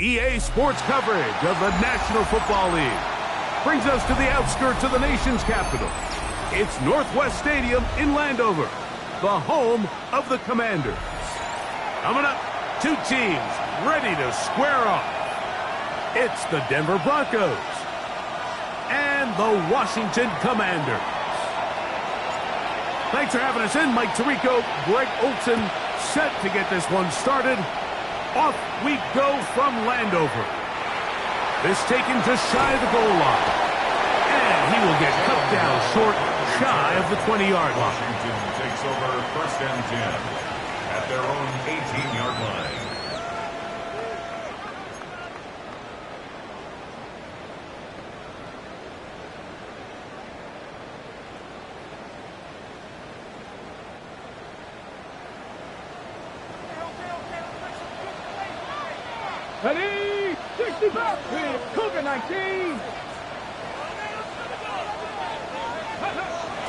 EA Sports coverage of the National Football League brings us to the outskirts of the nation's capital. It's Northwest Stadium in Landover, the home of the Commanders. Coming up, two teams ready to square off. It's the Denver Broncos and the Washington Commanders. Thanks for having us in. Mike Tirico, Greg Olson, set to get this one started. Off we go from Landover. This taken just shy of the goal line. And he will get cut down short, shy of the 20-yard line. Washington takes over 1st and 10 at their own 18-yard line. Ready? 65. Cougar 19.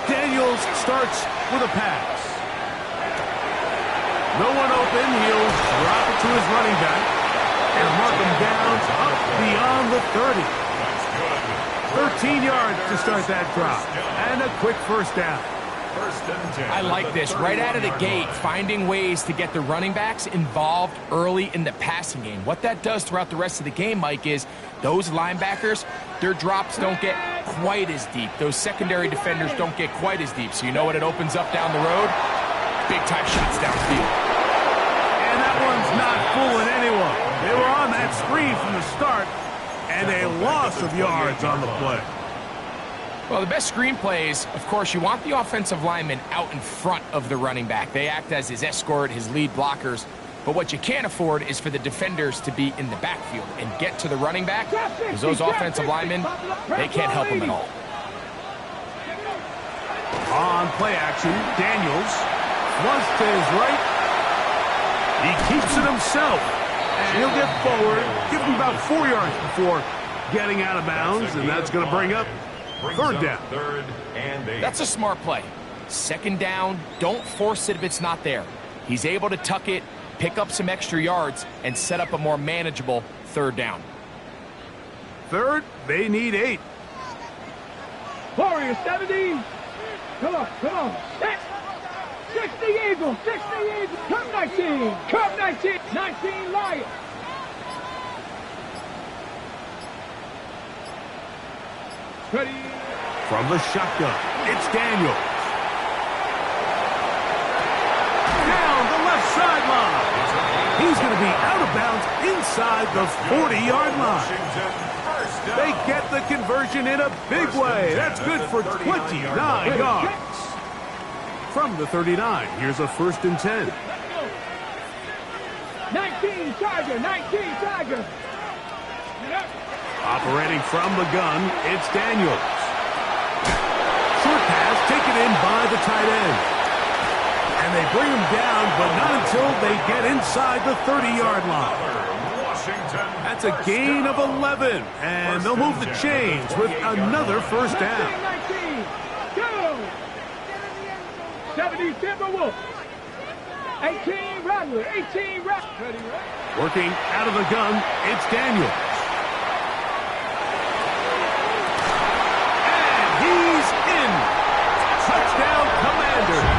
Daniels starts with a pass. No one open. He'll drop it to his running back and mark him down up beyond the 30. 13 yards to start that drop. And a quick first down. 1st and 10. I like this. Right out of the gate, finding ways to get the running backs involved early in the passing game. What that does throughout the rest of the game, Mike, is those linebackers, their drops don't get quite as deep. Those secondary defenders don't get quite as deep. So you know what it opens up down the road? Big-time shots downfield. And that one's not fooling anyone. They were on that screen from the start, and a loss of yards on the play. Well, the best screen plays, of course, you want the offensive lineman out in front of the running back. They act as his escort, his lead blockers. But what you can't afford is for the defenders to be in the backfield and get to the running back, because those offensive linemen, they can't help them at all. On play action, Daniels flush to his right. He keeps it himself, and he'll get forward, give him about 4 yards before getting out of bounds, and that's going to bring up 3rd down. 3rd and 8. That's a smart play. 2nd down, don't force it if it's not there. He's able to tuck it, pick up some extra yards, and set up a more manageable 3rd down. 3rd, they need 8. Warrior 70. Come on. 60 Eagles. Come 19. 19 Lions. Ready? From the shotgun, it's Daniels. Down the left sideline. He's going to be out of bounds inside the 40-yard line. They get the conversion in a big way. That's good for 29 yards. From the 39, here's a 1st and 10. 19 Tiger. Operating from the gun, it's Daniels. Short pass taken in by the tight end. And they bring him down, but not until they get inside the 30-yard line. That's a gain of 11, and they'll move the chains with another 1st down. 19. Go. 70 Timberwolves. 18 Rattler. Working out of the gun, it's Daniels. He's in. Touchdown, Commanders.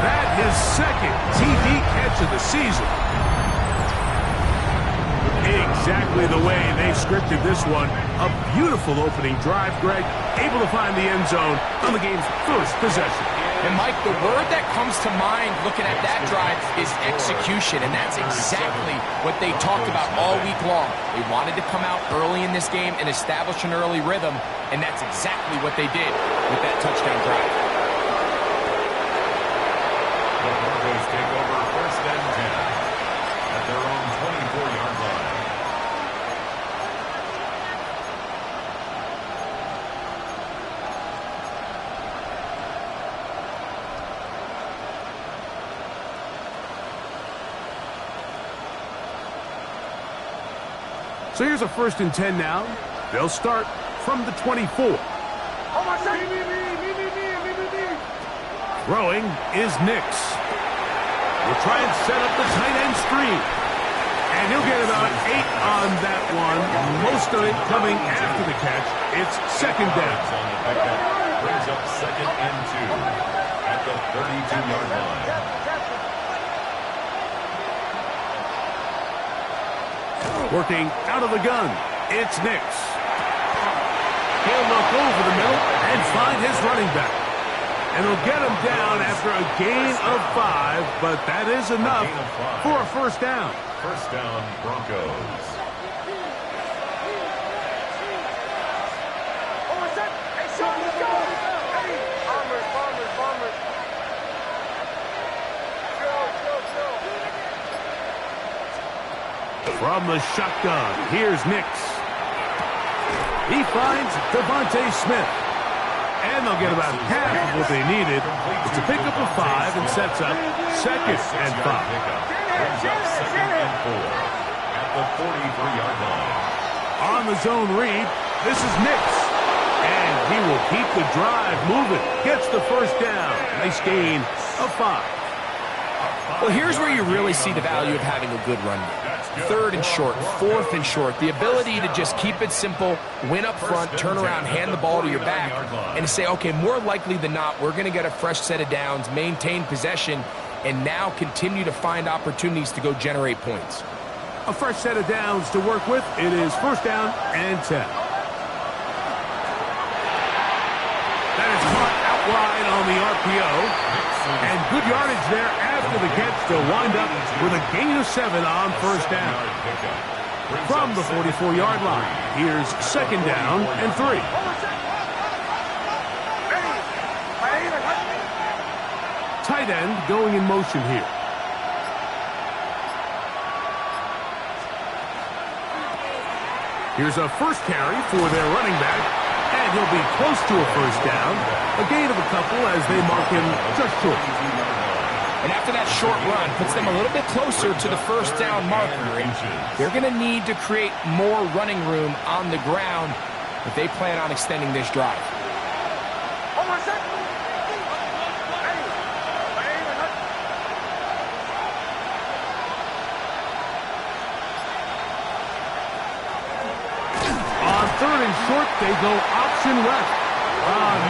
That his 2nd TD catch of the season. Exactly the way they scripted this one. A beautiful opening drive, Greg. Able to find the end zone on the game's 1st possession. And, Mike, the word that comes to mind looking at that drive is execution, and that's exactly what they talked about all week long. They wanted to come out early in this game and establish an early rhythm, and that's exactly what they did with that touchdown drive. The Broncos take over 1st and 10 at their own 24-yard line. So here's a 1st and 10 now. They'll start from the 24. Throwing is Nix. Will try and set up the tight end screen. And he'll get about 8 on that one. Most of it coming after the catch. It's second down. On the pickup brings up 2nd and 2 at the 32-yard line. Working out of the gun, it's Nix. He'll look over the middle and find his running back. And he'll get him down after a gain of 5, but that is enough for a first down. First down, Broncos. From the shotgun, here's Nix. He finds Devontae Smith. And they'll get about half of what they needed. It's a pickup of 5 and sets up 2nd and 5. Brings up 2nd and 4 at the 43-yard line. On the zone read, this is Nix. And he will keep the drive moving. Gets the first down. Nice gain of 5. Well, here's where you really see the value of having a good run game. 3rd and short, 4th and short. The ability to just keep it simple, win up front, turn around, hand the ball to your back, and say, okay, more likely than not, we're going to get a fresh set of downs, maintain possession, and now continue to find opportunities to go generate points. A fresh set of downs to work with. It is first down and 10. That is caught out wide on the RPO. And good yardage there after the catch to wind up with a gain of 7 on first down. From the 44-yard line, here's second down and 3. Tight end going in motion here. Here's a first carry for their running back. And he'll be close to a first down. A gain of a couple as they mark him just short. And after that short run, puts them a little bit closer to the first down marker. And they're going to need to create more running room on the ground if they plan on extending this drive. On 3rd and short, they go option left.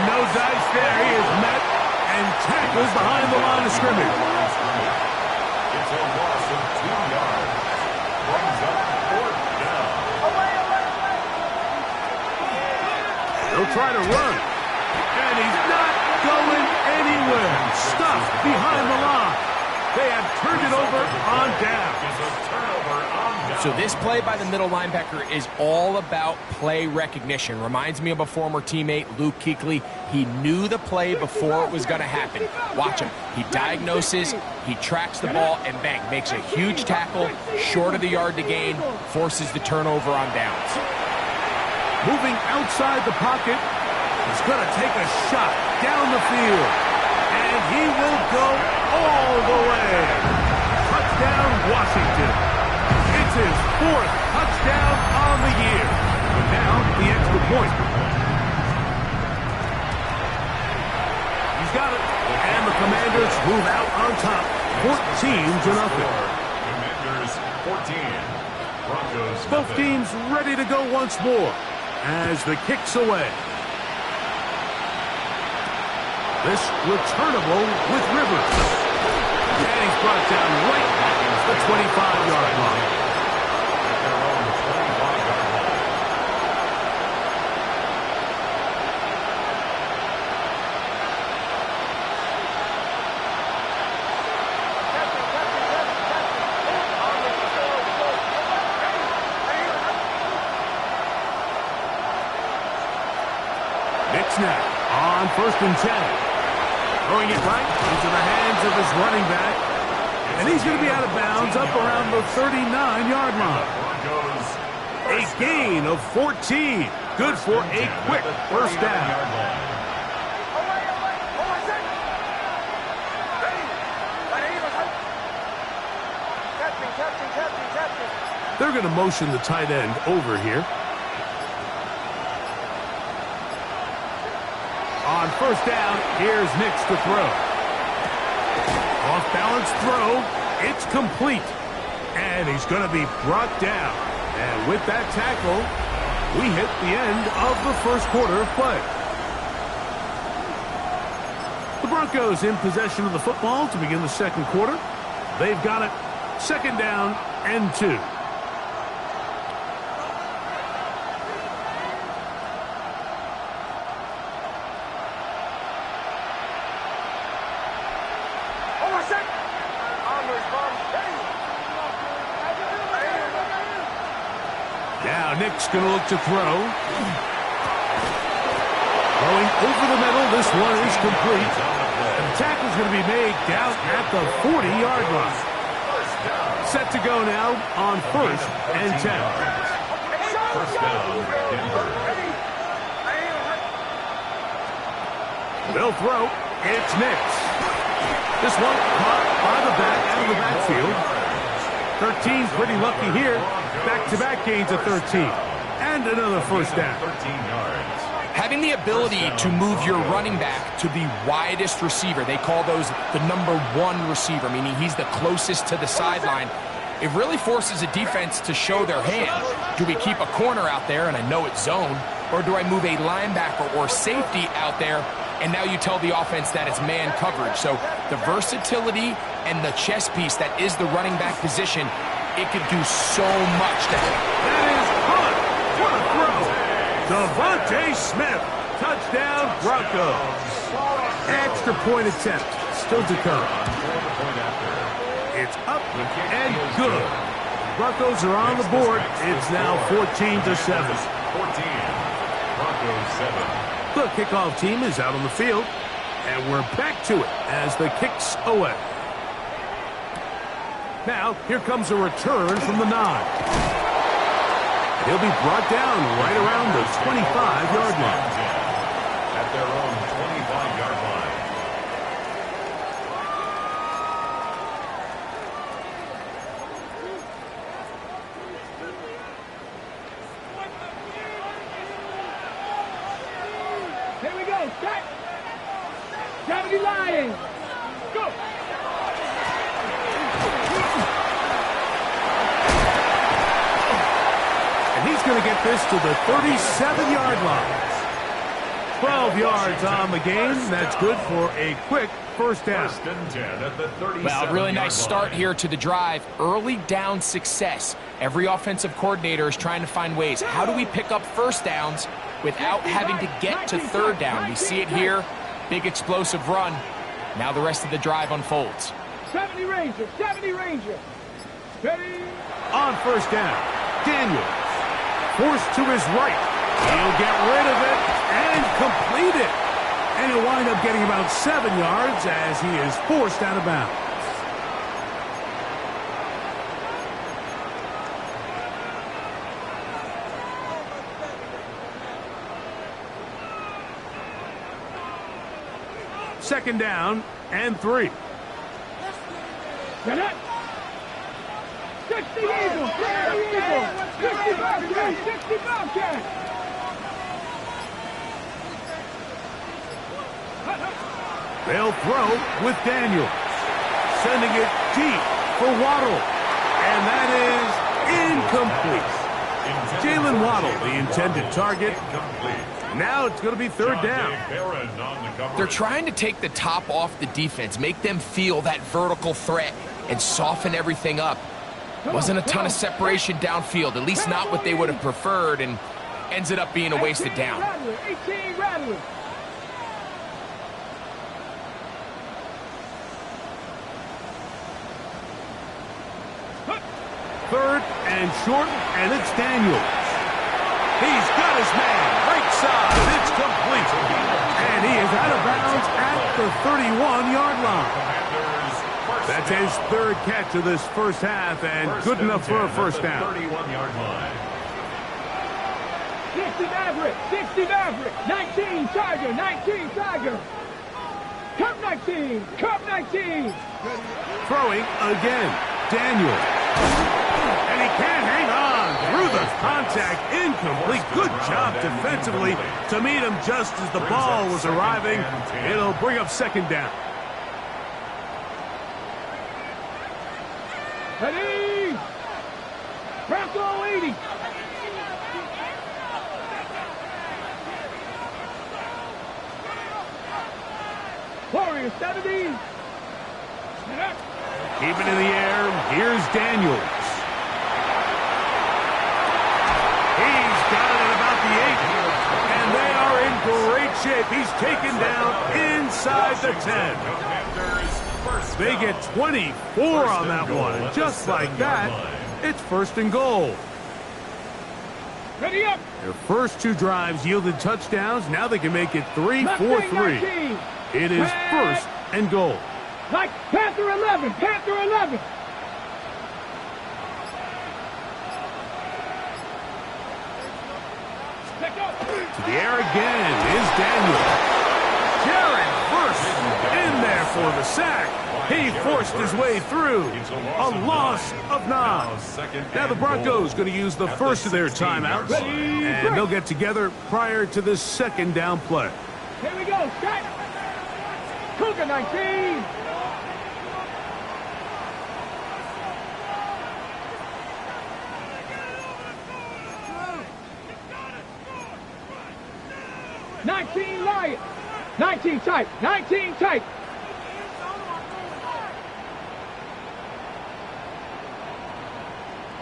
No dice there. He is met and tackled behind the line of scrimmage. It's a loss of 2 yards. Brings up 4th down. He'll try to run. And he's not going anywhere. Stuffed behind the line. They have turned it over on down. It's a turnover on down. So this play by the middle linebacker is all about play recognition. Reminds me of a former teammate, Luke Kuechly. He knew the play before it was going to happen. Watch him. He diagnoses, he tracks the ball, and bang, makes a huge tackle, short of the yard to gain, forces the turnover on downs. Moving outside the pocket, he's going to take a shot down the field. And he will go all the way. Touchdown, Washington. It's his 4th touchdown on the year. And now the extra point. He's got it. And the Commanders move out on top, 14-0. Commanders 14. Broncos Both nothing. teams ready to go once more as the kick's away. This returnable with Rivers. And he's brought down right at the 25-yard line. At their own 25-yard line. Nick snap on 1st and 10. Throwing it right into the hands of his running back. And he's going to be out of bounds up around the 39-yard line. Broncos A gain of 14. Good for a quick first down. They're going to motion the tight end over here. On first down, here's Nix to throw. Off-balance throw. It's complete. And he's going to be brought down. And with that tackle, we hit the end of the first quarter of play. The Broncos in possession of the football to begin the second quarter. They've got it. Second down and 2. Now Nick's going to look to throw. Going over the middle. This one is complete. And the tackle's going to be made down at the 40-yard line. Set to go now on first and 10. First down, Denver. They'll throw. It's Nick's. This one caught by the back out of the backfield. 13's pretty lucky here. Back-to-back gains of 13. And another first down. 13 yards. Having the ability to move your running back to the widest receiver, they call those the number 1 receiver, meaning he's the closest to the sideline. It really forces a defense to show their hand. Do we keep a corner out there, and I know it's zone, or do I move a linebacker or safety out there, and now you tell the offense that it's man coverage. So the versatility and the chess piece that is the running back position, it could do so much. That is caught. What a throw. Devontae Smith. Touchdown, Broncos. Extra point attempt. Still to come. It's up and good. Broncos are on the board. It's now 14-7. 14. Broncos 7. The kickoff team is out on the field, and we're back to it as the kick's away. Now, here comes a return from the 9. He'll be brought down right around the 25-yard line. At their own 25-yard line. Here we go. Set. 70 Lions. Go. And he's going to get this to the 37-yard line. 12 yards on the game. That's good for a quick first down. First and 10 at the 37-yard Well, really nice start line. here to the drive. Early down success. Every offensive coordinator is trying to find ways. How do we pick up first downs without having to get to third down? We see it here. Big explosive run. Now the rest of the drive unfolds. 70 Ranger. 70 Ranger. Ready. On first down, Daniels. Forced to his right. He'll get rid of it and complete it. And he'll wind up getting about 7 yards as he is forced out of bounds. Second down and 3. Get it. 60 Eagles. 60 Eagles. 60 Bobcats. 60 Bobcats. They'll throw with Daniels. Sending it deep for Waddle. And that is incomplete. Jalen Waddle, the intended target. Now it's going to be third down. They're trying to take the top off the defense, make them feel that vertical threat, and soften everything up. Wasn't a ton of separation downfield, at least not what they would have preferred, and ends it up being a wasted down. 18 Rattler. Third and short, and it's Daniels. He's got his man. Right side. It's complete. And he is out of bounds at the 31-yard line. That's his third catch of this first half, and good enough for a first down. 31-yard line. 60 Maverick. 60 Maverick. 19 Tiger. 19 Tiger. Cup 19. Cup 19. Throwing again. Daniels. And he can't hang on through the contact. Incomplete. Good job defensively to meet him just as the ball was arriving. It'll bring up second down. Ready. Charger 70. Keep it in the air. Here's Daniels. He's got it at about the 8. And they are in great shape. He's taken down inside the 10. They get 24 on that one. And just like that, it's 1st and goal. Ready up. Their first 2 drives yielded touchdowns. Now they can make it 3-4-3. It is 1st and goal. Like Panther 11. Panther 11. To the air again is Daniel. Jared first in there for the sack. He forced his way through. A loss of 9. Now the Broncos going to use the first of their timeouts. And they'll get together prior to the 2nd down play. Here we go. Set. Cougar 19. Lion. 19 tight. 19 tight.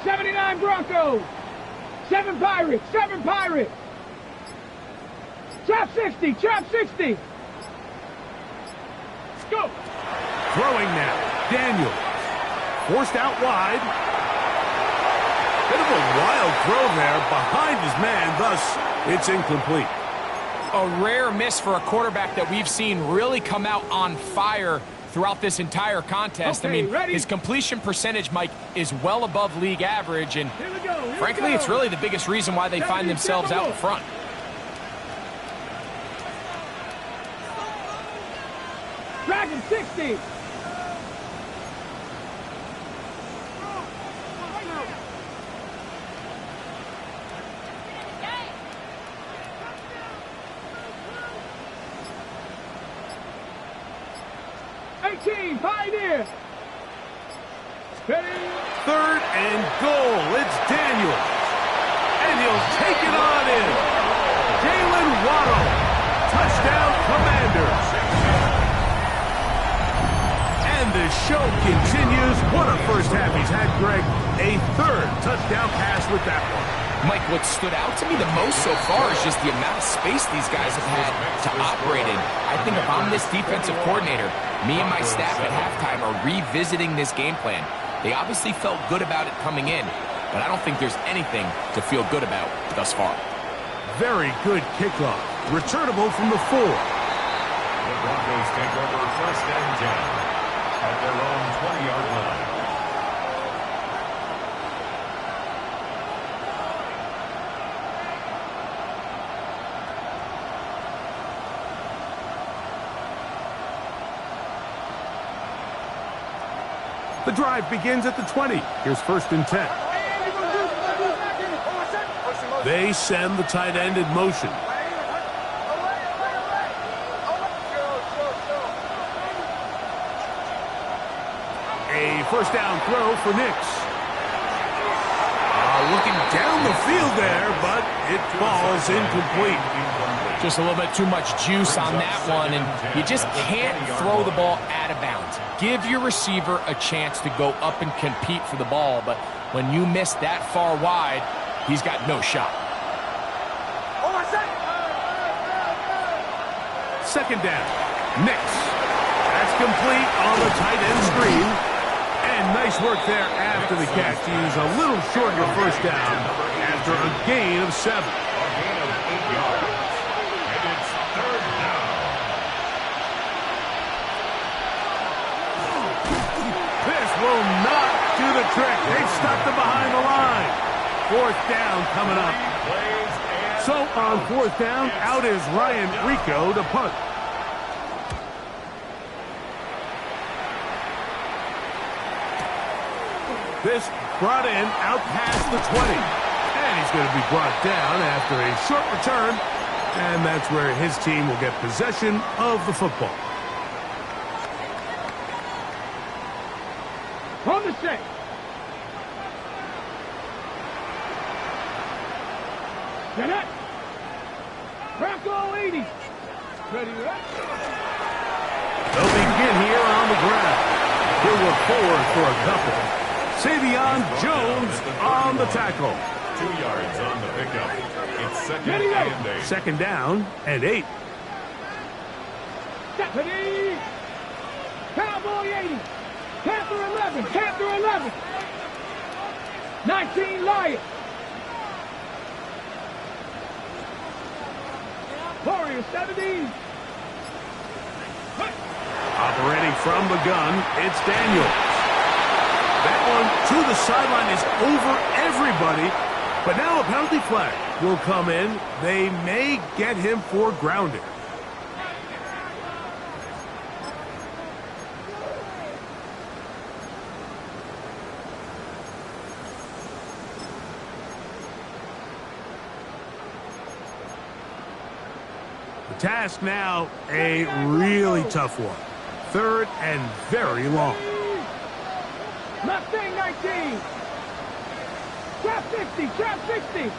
'79 Broncos. 7 Pirates. 7 Pirates. Trap 60. Trap 60. Let's go. Throwing now. Daniel. Forced out wide. Bit of a wild throw there behind his man. Thus, it's incomplete. A rare miss for a quarterback that we've seen really come out on fire throughout this entire contest. Okay, I mean, ready? his completion percentage, Mike, is well above league average, and Here we go. Here frankly, we go. it's really the biggest reason why they find themselves out in front. Dragon 60. Pioneer. Ready. 3rd and goal. It's Daniel. And he'll take it on in. Jalen Waddle. Touchdown, Commanders. And the show continues. What a first half he's had, Greg. A 3rd touchdown pass with that one. Mike, what stood out to me the most so far is just the amount of space these guys have had to operate in. I think if I'm this defensive coordinator, me and my staff at halftime are revisiting this game plan. They obviously felt good about it coming in, but I don't think there's anything to feel good about thus far. Very good kickoff. Returnable from the 4. The Broncos take over 1st and 10 at their own 20-yard line. The drive begins at the 20. Here's 1st and 10. They send the tight end in motion. A 1st down throw for Nix. Looking down the field there, but it falls incomplete. Just a little bit too much juice on that one, and you just can't throw the ball out of bounds. Give your receiver a chance to go up and compete for the ball, but when you miss that far wide, he's got no shot. 2nd down. Nix. That's complete on the tight end screen. And nice work there after the catch. He's a little short of a 1st down after a gain of 7. A gain of 8 yards. And it's 3rd down. This will not do the trick. They've stopped him behind the line. 4th down coming up. So on 4th down, out is Ryan Rico to punt. This brought in out past the 20. And he's going to be brought down after a short return. And that's where his team will get possession of the football. On the set. Set up. Bronco 80. Ready, They'll begin here on the ground. He'll look forward for a couple. Savion Jones on the tackle. 2 yards on the pickup. It's second and 8. Second down and 8. Deputy! Cowboy 80! Panther 11! Panther 11! 19 Lions! Warrior 70! Operating from the gun, it's Daniels. That one to the sideline is over everybody, but now a penalty flag will come in. They may get him for grounding. The task now, a really tough one. Third and very long. Mustang 19! Trap 60! Trap 60!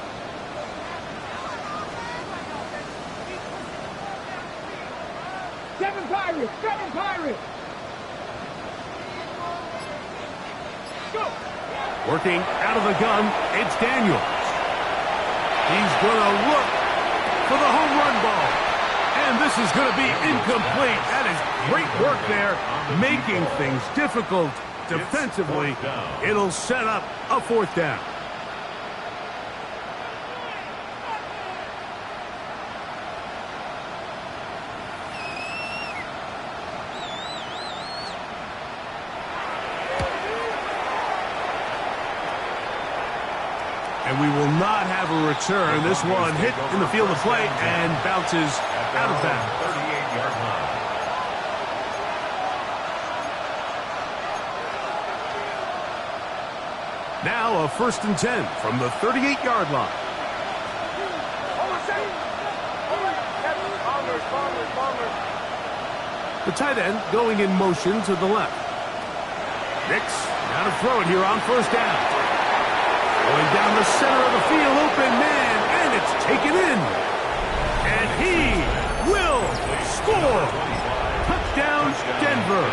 Seven Pirates! Seven Pirates! Go! Working out of the gun, it's Daniels. He's going to look for the home run ball. And this is going to be incomplete. That is great work there, making things difficult defensively. It'll set up a fourth down. And we will not have a return. This one hit in the field of play and bounces out of bounds. 38-yard line. Now a 1st and 10 from the 38-yard line. The tight end going in motion to the left. Nix, now to throw it here on 1st down. Going down the center of the field, open man, and it's taken in. And he will score. Touchdown, Denver.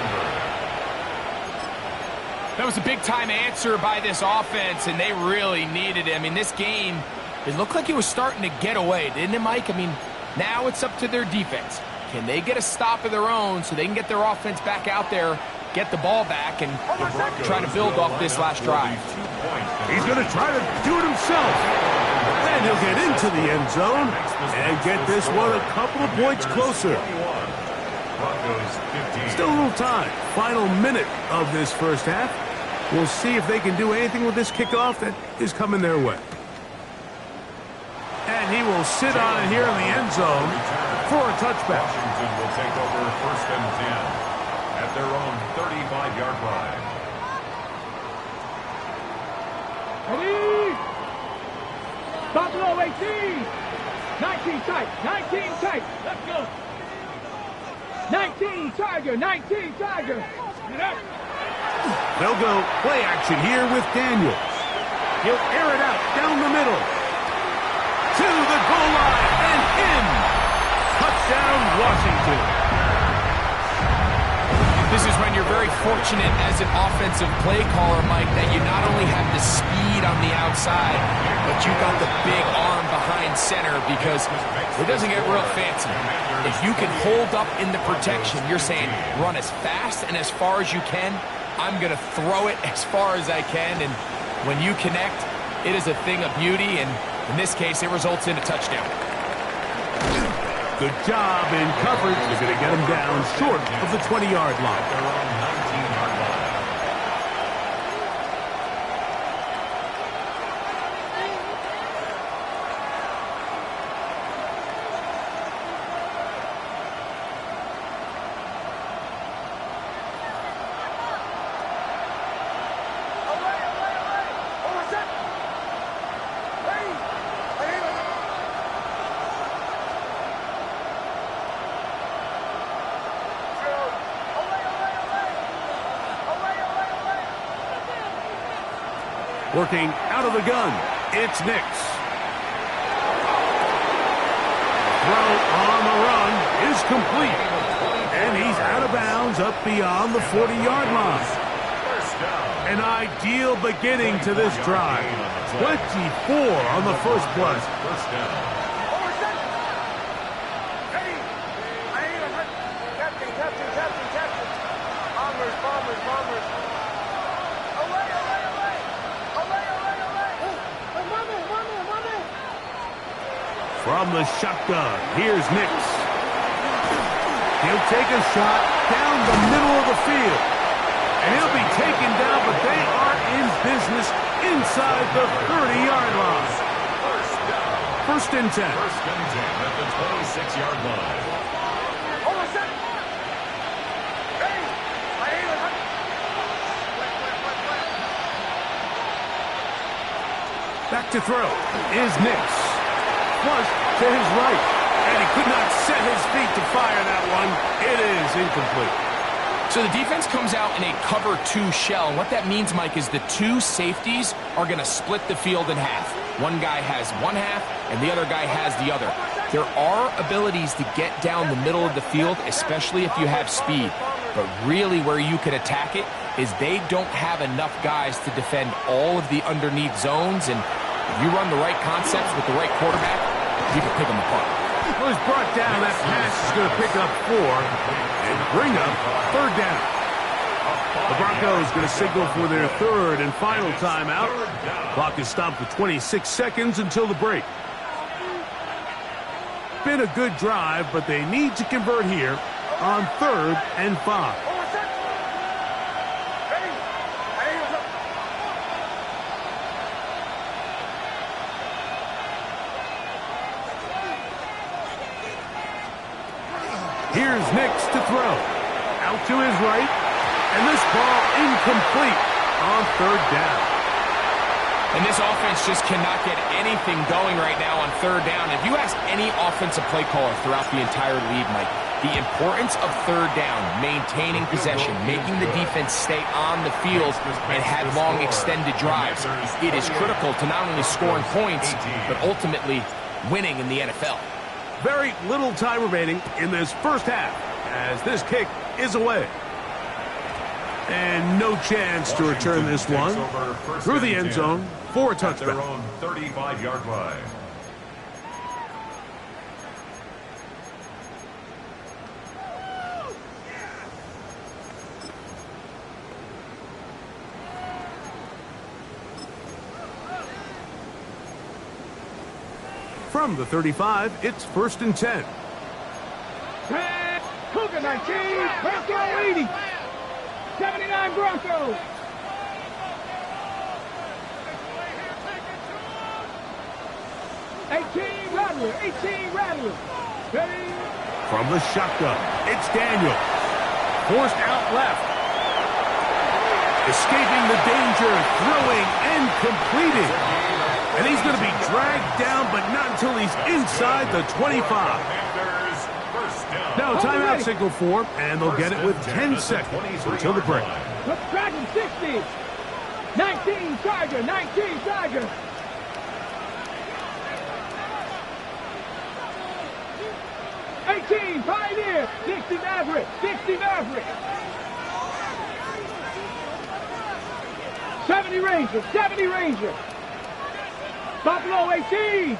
That was a big-time answer by this offense, and they really needed it. I mean, this game, it looked like it was starting to get away, didn't it, Mike? I mean, now it's up to their defense. Can they get a stop of their own so they can get their offense back out there, get the ball back, and try to build off this last drive? He's going to try to do it himself. And he'll get into the end zone and get this one a couple of points closer. Still a little time. Final minute of this first half. We'll see if they can do anything with this kickoff that is coming their way. And he will sit on it here in the end zone for a touchback. Washington will take over 1st and 10 at their own 35-yard line. Ready? Buffalo 18! 19 tight! 19 tight! Let's go! 19 Tiger! 19 Tiger! Get up! They'll go play action here with Daniels. He'll air it out down the middle. To the goal line and in. Touchdown, Washington. This is when you're very fortunate as an offensive play caller, Mike, that you not only have the speed on the outside, but you got the big arm behind center, because it doesn't get real fancy. If you can hold up in the protection, you're saying run as fast and as far as you can. I'm going to throw it as far as I can, and when you connect, it is a thing of beauty, and in this case, it results in a touchdown. Good job in coverage. They're going to get him down short of the 20-yard line. Their own 19-yard line. Working out of the gun, it's Nix. Throw on the run is complete. And he's out of bounds up beyond the 40-yard line. An ideal beginning to this drive. 24 on the first play. First down. From the shotgun, here's Nix. He'll take a shot down the middle of the field. And he'll be taken down, but they are in business inside the 30-yard line. First and 10. First and 10 at the 26-yard line. Back to throw is Nix. Flush to his right. And he could not set his feet to fire that one. It is incomplete. So the defense comes out in a cover 2 shell. And what that means, Mike, is the 2 safeties are going to split the field in half. One guy has one half, and the other guy has the other. There are abilities to get down the middle of the field, especially if you have speed. But really where you can attack it is they don't have enough guys to defend all of the underneath zones. And if you run the right concepts with the right quarterback, you can pick them apart. Well, he's brought down. That pass is going to pick up 4 and bring up third down. The Broncos going to signal for their third and final timeout. Clock is stopped for 26 seconds until the break. Been a good drive, but they need to convert here on 3rd and 5. Here's Nix to throw. Out to his right. And this ball incomplete on 3rd down. And this offense just cannot get anything going right now on 3rd down. If you ask any offensive play caller throughout the entire league, Mike, the importance of 3rd down, maintaining possession, making the defense stay on the field and have long extended drives, it is critical to not only scoring points, but ultimately winning in the NFL. Very little time remaining in this first half as this kick is away. And no chance to return this one through the end zone for a touchback. Their own 35-yard line. From the 35, it's 1st and 10. Cougar 19, Bronco 80. 79 Broncos. Rattler, 18 Rattler. Ready? From the shotgun, it's Daniel. Forced out left. Escaping the danger, throwing and completing. And he's going to be dragged down, but not until he's inside the 25. Now a timeout signal for him, and they'll get it with 10 seconds until the break. Dragon 60. 19 Tiger, 19 Tiger. Pioneer, 60 Maverick, 60 Maverick. 70 Ranger, 70 Ranger. Buffalo 18.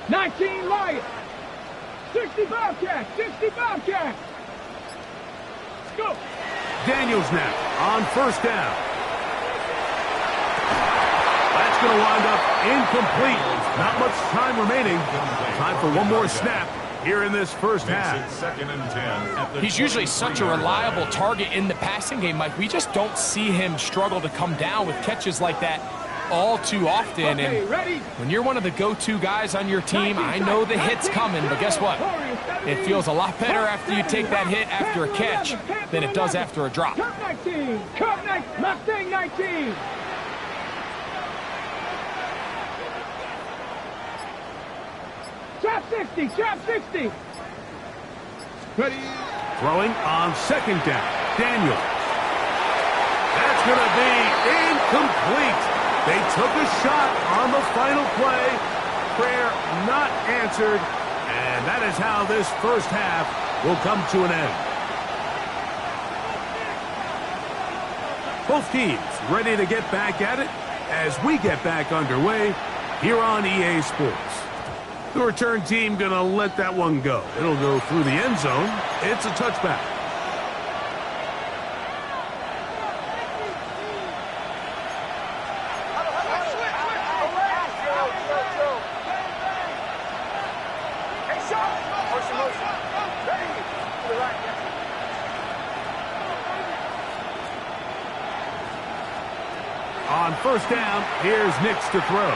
19 Lion. 60 Bobcat, 60 Bobcat. Let's go. Daniels now on 1st down. That's going to wind up incomplete. Not much time remaining. Time for one more snap here in this first half. 2nd and 10. He's usually such a reliable target in the passing game, Mike. We just don't see him struggle to come down with catches like that all too often. And when you're one of the go-to guys on your team, I know the hit's coming, but guess what? It feels a lot better after you take that hit after a catch than it does after a drop. Cup 19, Cup 19, Mustang 19. Trap 60, Trap 60. Ready. Throwing on 2nd down. Daniel. That's going to be incomplete. They took a shot on the final play. Prayer not answered. And that is how this first half will come to an end. Both teams ready to get back at it as we get back underway here on EA Sports. The return team going to let that one go. It'll go through the end zone. It's a touchback. On first down, here's Nix to throw.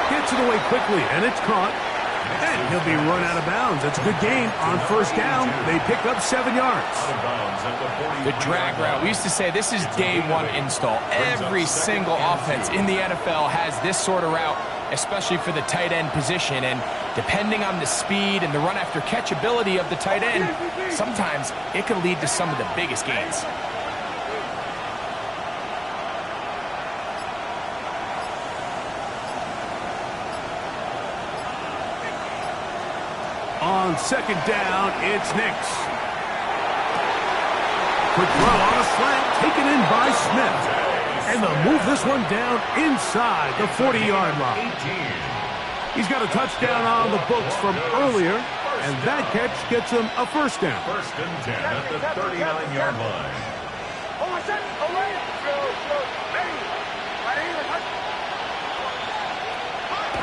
Gets it away quickly, and it's caught. And he'll be run out of bounds. That's a good gain on first down. They pick up 7 yards. The drag route. We used to say this is day one install. Every single offense in the NFL has this sort of route, especially for the tight end position. And depending on the speed and the run after catch ability of the tight end, sometimes it can lead to some of the biggest gains. On second down, it's Nix. Quick throw on a slant, taken in by Smith. And they'll move this one down inside the 40-yard line. He's got a touchdown on the books from earlier, and that catch gets him a first down. First and 10 at the 39-yard line.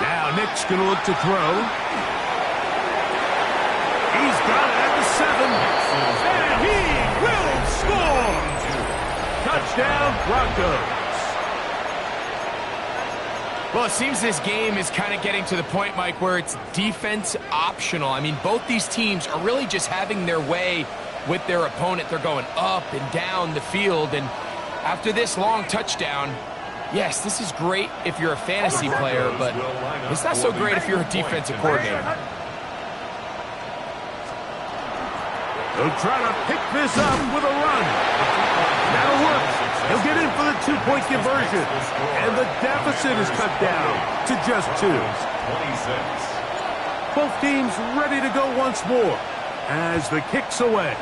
Now Nix going to look to throw. He's got it at the 7, and he will score! Touchdown, Broncos. Well, it seems this game is kind of getting to the point, Mike, where it's defense optional. I mean, both these teams are really just having their way with their opponent. They're going up and down the field, and after this long touchdown, yes, this is great if you're a fantasy player, but it's not so great if you're a defensive coordinator. He'll try to pick this up with a run. That'll work. He'll get in for the 2-point conversion. And the deficit is cut down to just 2. 26. Both teams ready to go once more as the kick's away.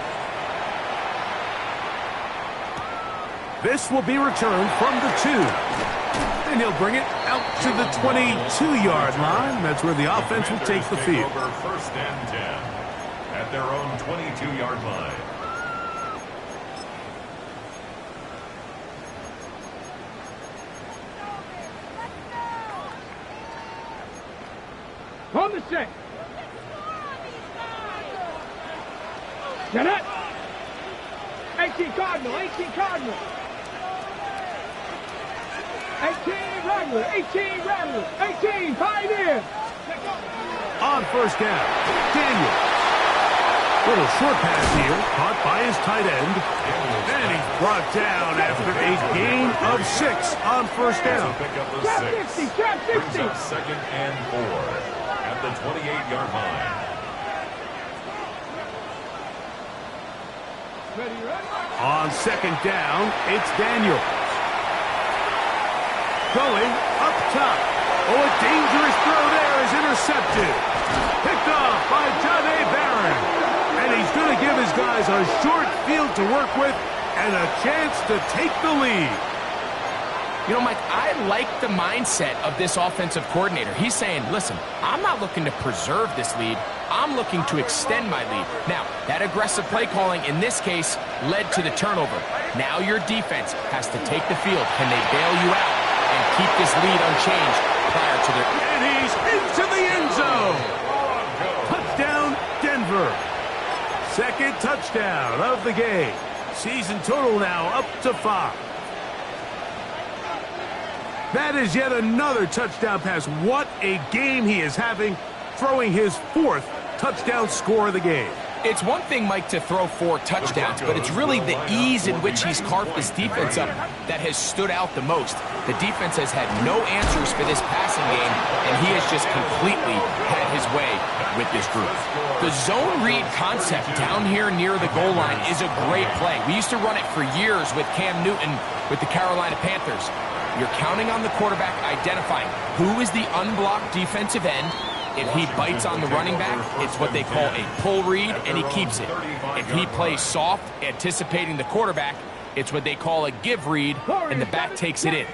This will be returned from the 2. And he'll bring it out to the 22-yard line. That's where the offense will take the field. Over first and 10. At their own 22-yard line. On the set. Get it. 18 Cardinal, 18 Cardinal. 18 Rattler, 18 Rattler, 18 Pioneer. On first down, Daniel. Little short pass here, caught by his tight end. And he's brought down after a gain of 6 on first down. Pick up the Trap 6. 60, trap 60. Brings up second and 4 at the 28-yard line. Ready, ready. On second down, it's Daniel. Going up top. Oh, a dangerous throw there is intercepted. Picked off by John A. Barron. And he's going to give his guys a short field to work with and a chance to take the lead. You know, Mike, I like the mindset of this offensive coordinator. He's saying, listen, I'm not looking to preserve this lead. I'm looking to extend my lead. Now, that aggressive play calling in this case led to the turnover. Now your defense has to take the field. Can they bail you out and keep this lead unchanged prior to their... And he's into the end zone. Touchdown, Denver. Second touchdown of the game. Season total now up to 5. That is yet another touchdown pass. What a game he is having, throwing his 4th touchdown score of the game. It's one thing, Mike, to throw 4 touchdowns, but it's really the ease in which he's carved this defense up that has stood out the most. The defense has had no answers for this passing game, and he has just completely had his way with this group. The zone read concept down here near the goal line is a great play. We used to run it for years with Cam Newton with the Carolina Panthers. You're counting on the quarterback identifying who is the unblocked defensive end, If he bites on the running back, it's what they call a pull read, and he keeps it. If he plays soft, anticipating the quarterback, it's what they call a give read, and the back takes it in.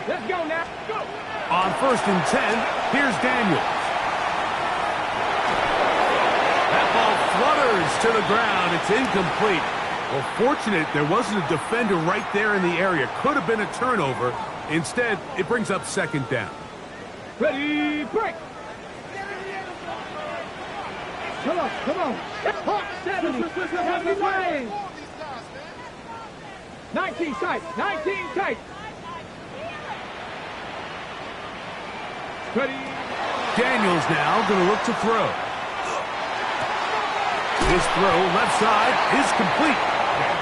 Let's go now. Go. On 1st and 10, here's Daniels. That ball flutters to the ground. It's incomplete. Well, fortunate there wasn't a defender right there in the area. Could have been a turnover. Instead, it brings up 2nd down. Ready, break. Come on, come on. Hawk 70. 70 lanes. 19 tight, 19 tight. Ready. Daniels now going to look to throw. His throw left side is complete.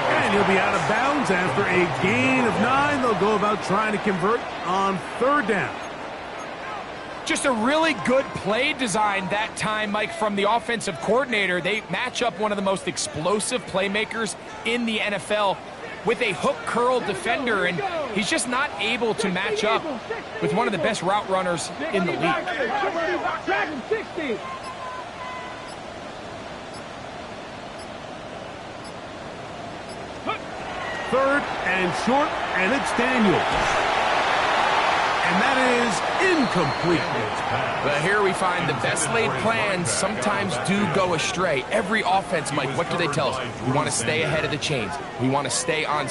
And he'll be out of bounds after a gain of 9. They'll go about trying to convert on 3rd down. Just a really good play design that time, Mike, from the offensive coordinator. They match up one of the most explosive playmakers in the NFL with a hook curl defender, and he's just not able to match up with one of the best route runners in the league. 60. 3rd and short, and it's Daniels. And that is incomplete. But here we find the best laid plans sometimes do go astray. Every offense, Mike, what do they tell us? We want to stay ahead of the chains. We want to stay on.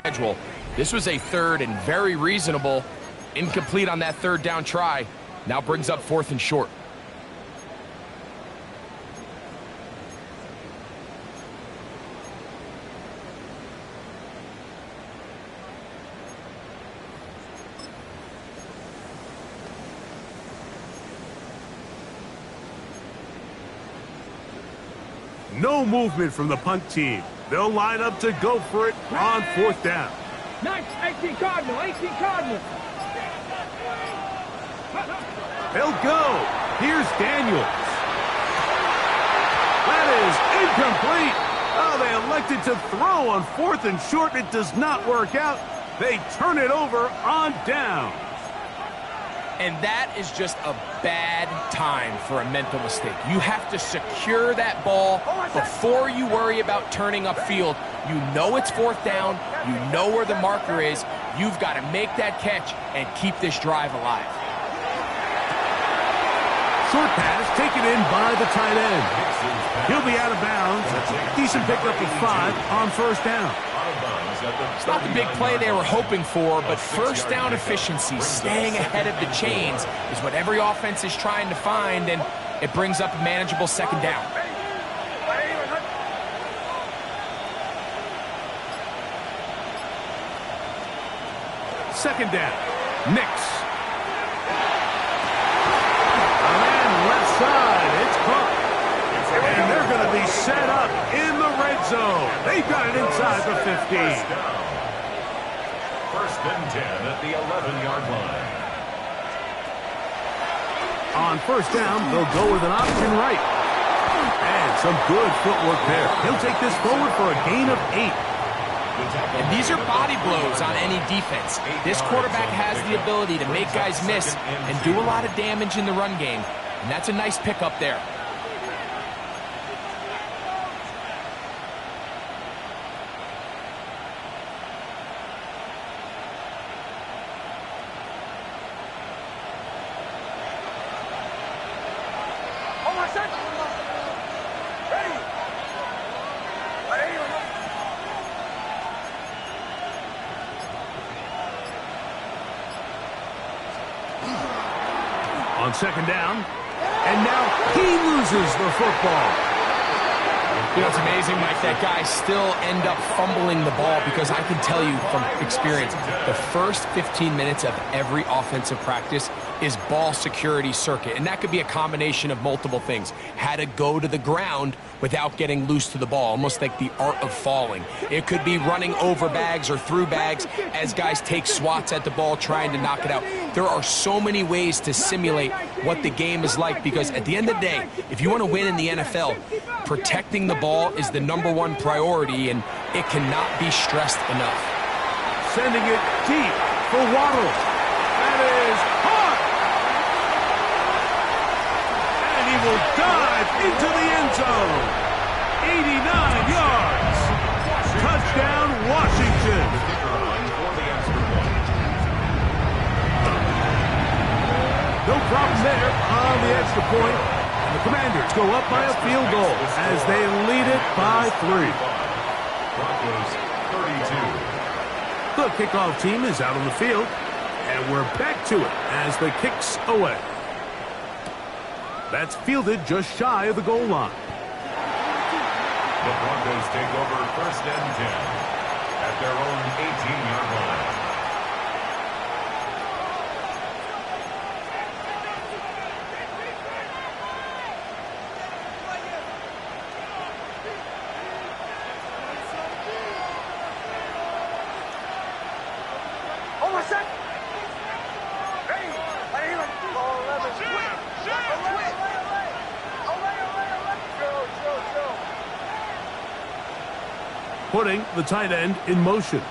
Schedule. This was a 3rd and very reasonable. Incomplete on that 3rd down try. Now brings up 4th and short. No movement from the punt team. They'll line up to go for it on 4th down. 18 Cardinal, 18 Cardinal. They'll go. Here's Daniels. That is incomplete. Oh, they elected to throw on 4th and short. It does not work out. They turn it over on down. And that is just a bad time for a mental mistake. You have to secure that ball before you worry about turning upfield. You know it's 4th down. You know where the marker is. You've got to make that catch and keep this drive alive. Short pass taken in by the tight end. He'll be out of bounds. Decent pickup of 5 on 1st down. It's not the big play they were hoping for, but 1st down efficiency, staying ahead of the chains, is what every offense is trying to find, and it brings up a manageable 2nd down. Second down. Nix. And left side. It's caught. And they're going to be set up in the red zone. They've got it inside the 15. 1st and 10 at the 11-yard line. On 1st down, they'll go with an option right. And some good footwork there. He'll take this forward for a gain of 8. And these are body blows on any defense. This quarterback has the ability to make guys miss and do a lot of damage in the run game. And that's a nice pickup there. On 2nd down, and now he loses the football. You know, it's amazing, Mike, that guys still end up fumbling the ball because I can tell you from experience, the first 15 minutes of every offensive practice is ball security circuit. And that could be a combination of multiple things. How to go to the ground without getting loose to the ball, almost like the art of falling. It could be running over bags or through bags as guys take swats at the ball trying to knock it out. There are so many ways to simulate what the game is like because at the end of the day, if you want to win in the NFL, protecting the ball is the #1 priority, and it cannot be stressed enough. Sending it deep for Waddle. That is hot. And he will dive into the end zone. 89 yards. Touchdown, Washington. No problem there on the extra point. The Commanders go up by a field goal as they lead it by 3. Broncos 32. The kickoff team is out on the field, and we're back to it as the kick's away. That's fielded just shy of the goal line. The Broncos take over 1st and 10 at their own 18-yard line. Putting the tight end in motion.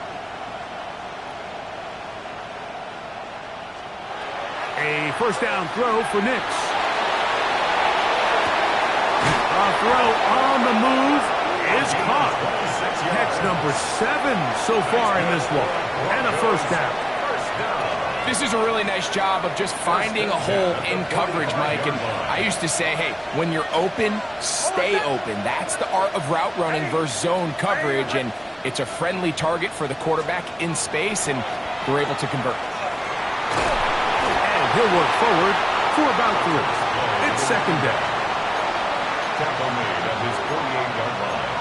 A first down throw for Nix. A throw on the move is caught. Catch number 7 so far in this one. And a first down. This is a really nice job of just finding a hole in coverage, Mike. And I used to say, hey, when you're open, stay open. That's the art of route running versus zone coverage. And it's a friendly target for the quarterback in space, and they're able to convert. And he'll work forward for about 3. It's second down. Tackle made at his 48-yard line.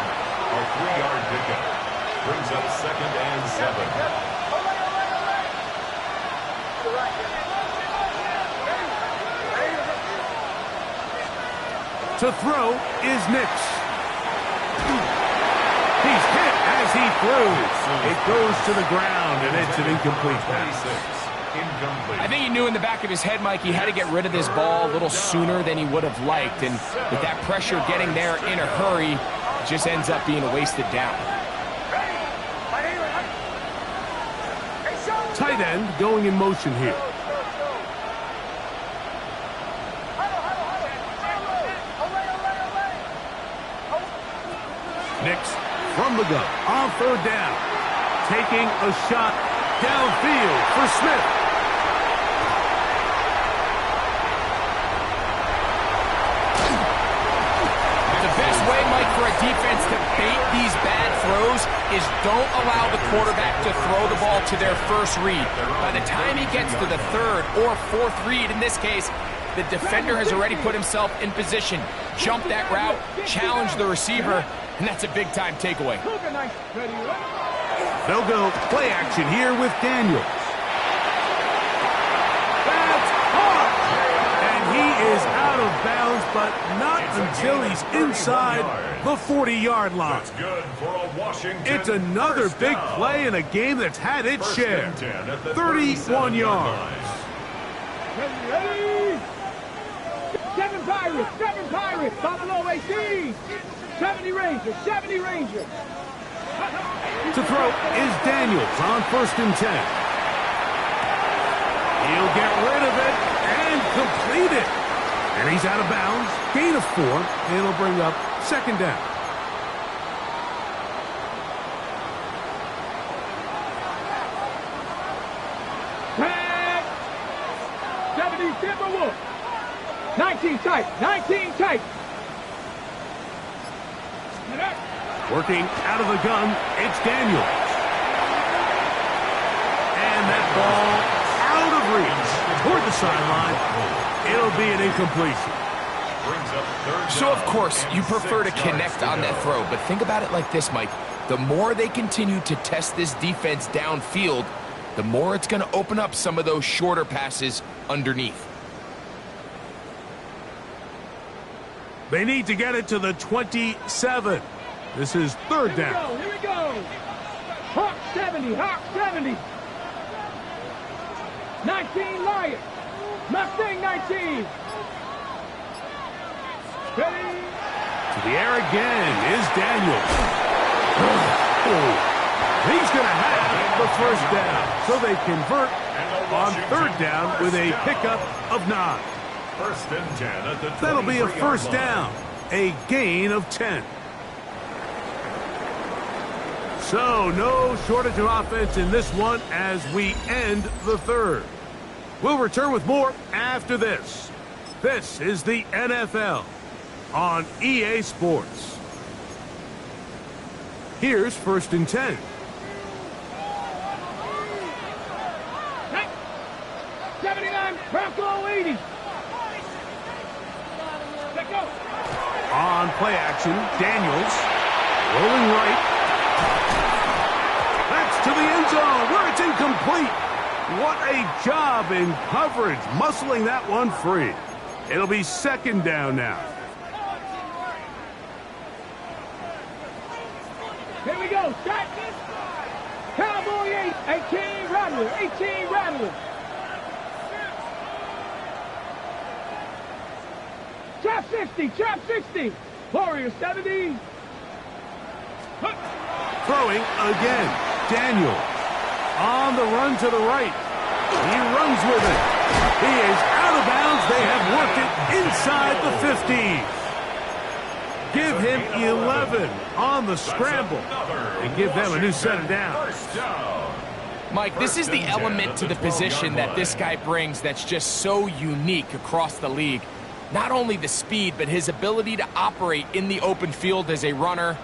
A 3-yard pickup brings up 2nd and 7. To throw is Nix. He's hit as he throws. It goes to the ground, and it's an incomplete pass. I think he knew in the back of his head, Mike, he had to get rid of this ball a little sooner than he would have liked. And with that pressure getting there in a hurry, it just ends up being a wasted down. Tight end going in motion here. Nix from the gun on 3rd down. Taking a shot downfield for Smith. The best way, Mike, for a defense to bait these bad throws is don't allow the quarterback to throw the ball to their first read. By the time he gets to the 3rd or 4th read, in this case, the defender has already put himself in position. Jump that route, challenge the receiver, and that's a big-time takeaway. They'll go play action here with Daniels. That's hard! And he is out of bounds, but not until he's inside the 40-yard line. That's good for a Washington. It's another big play in a game that's had its share. 31 yards. Ready? 7 Pirates, Buffalo 18. 70 Rangers, 70 Rangers. To throw is Daniels on 1st and 10. He'll get rid of it and complete it. And he's out of bounds. Gain of 4. And it'll bring up 2nd down. Tag. 70 Timberwolves. 19 tight, 19 tight. Working out of the gun, it's Daniels. And that ball out of reach toward the sideline. It'll be an incompletion. Brings up third So, of down course, and you prefer to 6 yards connect to on go. that throw, but think about it like this, Mike. The more they continue to test this defense downfield, the more it's going to open up some of those shorter passes underneath. They need to get it to the 27. This is third down. Here we go. Hawk 70, Hawk 70. 19 Lions. Mustang 19. Ready? To the air again is Daniels. He's going to have the first down. So they convert on third down with a pickup of 9. First and 10 at the That'll be a 23-yard first line. down. A gain of 10. So no shortage of offense in this one as we end the third. We'll return with more after this. This is the NFL on EA Sports. Here's first and 10. Hey. 79, Bronco 80. Let go. On play action, Daniels rolling right. That's to the end zone where it's incomplete. What a job in coverage, muscling that one free. It'll be second down now. Here we go. Start this. Cowboy 18 Rattler. 18 Rattler. Trap 60. Trap 60. Warrior 70. Throwing again. Daniel on the run to the right. He runs with it. He is out of bounds. They have worked it inside the 50. Give him 11 on the scramble and give them a new set of downs. First down. Mike, this is the element to the position that this guy brings that's just so unique across the league. Not only the speed, but his ability to operate in the open field as a runner.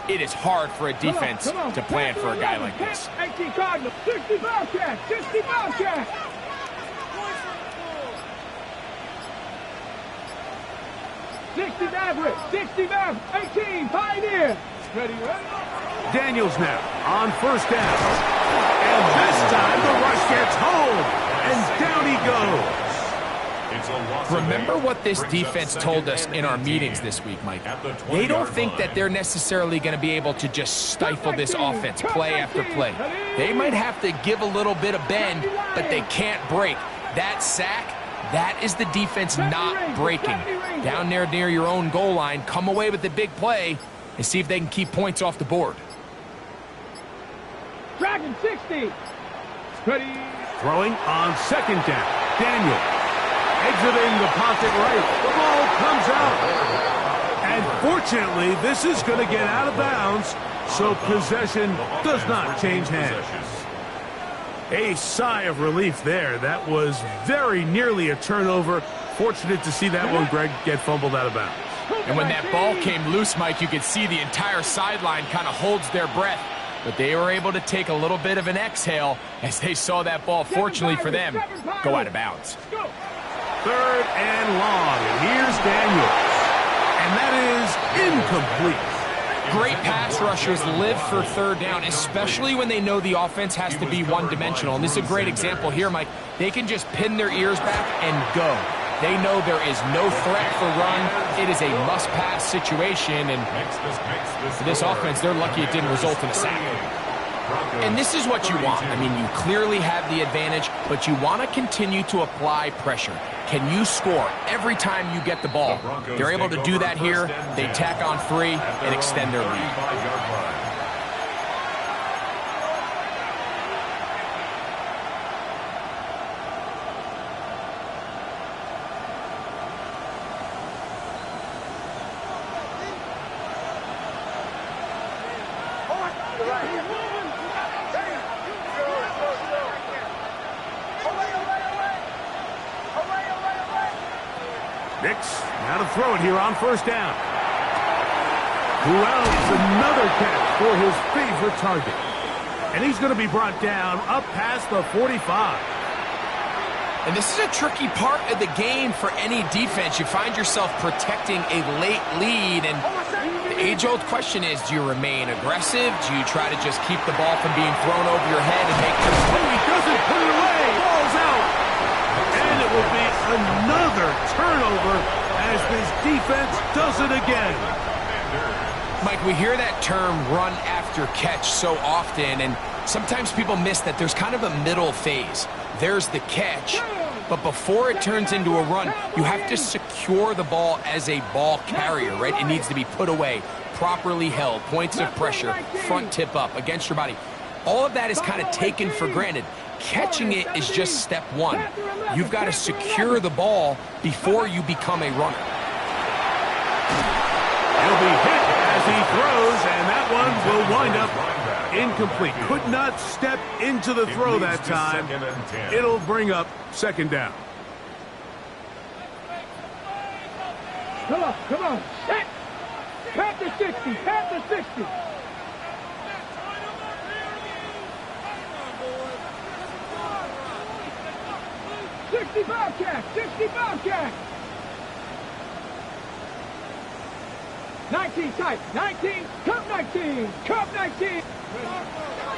It is hard for a defense to plan for a guy like this. 18 Cardinal. 60 Bobcat. 60 Bobcat. $60 Maverick, $60 Maverick, 18 Pioneer. Ready, ready. Daniels now on first down. And this time the rush gets home. And down he goes. It's a loss of Remember 8. what this Brings up defense second told us and in our 19 meetings this week, Mike. at the They don't 20-yard think line. that they're necessarily going to be able to just stifle this offense play after play. They might have to give a little bit of bend, but they can't break. That sack, that is the defense not breaking. Down there near your own goal line, come away with the big play and see if they can keep points off the board. Dragon 60. Ready. Throwing on second down. Daniel exiting the pocket right. The ball comes out. And fortunately, this is going to get out of bounds, so possession does not change hands. A sigh of relief there. That was very nearly a turnover. Fortunate to see that one, Greg, get fumbled out of bounds. And when that ball came loose, Mike, you could see the entire sideline kind of holds their breath. But they were able to take a little bit of an exhale as they saw that ball, fortunately for them, go out of bounds. Third and long. And here's Daniels. And that is incomplete. Great pass rushers live for third down, especially when they know the offense has to be one-dimensional. And this is a great example here, Mike. They can just pin their ears back and go. They know there is no threat for run. It is a must-pass situation, and for this offense, they're lucky it didn't result in a sack. And this is what you want. I mean, you clearly have the advantage, but you want to continue to apply pressure. Can you score every time you get the ball? They're able to do that here. They tack on 3 and extend their lead. Nix, now to throw it here on first down. Wells, another catch for his favorite target. And he's going to be brought down up past the 45. And this is a tricky part of the game for any defense. You find yourself protecting a late lead, and the age-old question is, do you remain aggressive? Do you try to just keep the ball from being thrown over your head and make them... Oh, he doesn't put it away. Ball's out. And it will be another turnover as this defense does it again. Mike, we hear that term run after catch so often, and sometimes people miss that there's kind of a middle phase. There's the catch, but before it turns into a run, you have to secure the ball as a ball carrier, right? It needs to be put away, properly held, points of pressure, front tip up against your body. All of that is kind of taken for granted. Catching it is just step one. You've got to secure the ball before you become a runner. He'll be hit as he throws, and that one will wind up incomplete. Could not step into the throw that time. It'll bring up second down. Come on, come on. Set. Panther 60, Panther 60. Bobcat, 60 Bobcat. 19 tight, 19, Cup 19, Cup 19.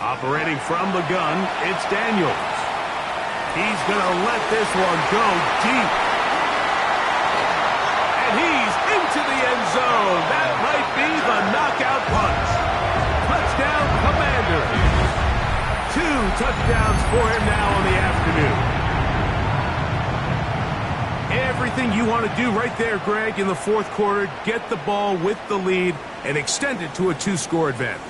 Operating from the gun, it's Daniels. He's going to let this one go deep. And he's into the end zone. That might be the knockout punch. Touchdown, Commander. 2 touchdowns for him now on the afternoon. Everything you want to do right there, Greg, in the fourth quarter, get the ball with the lead and extend it to a 2-score advantage.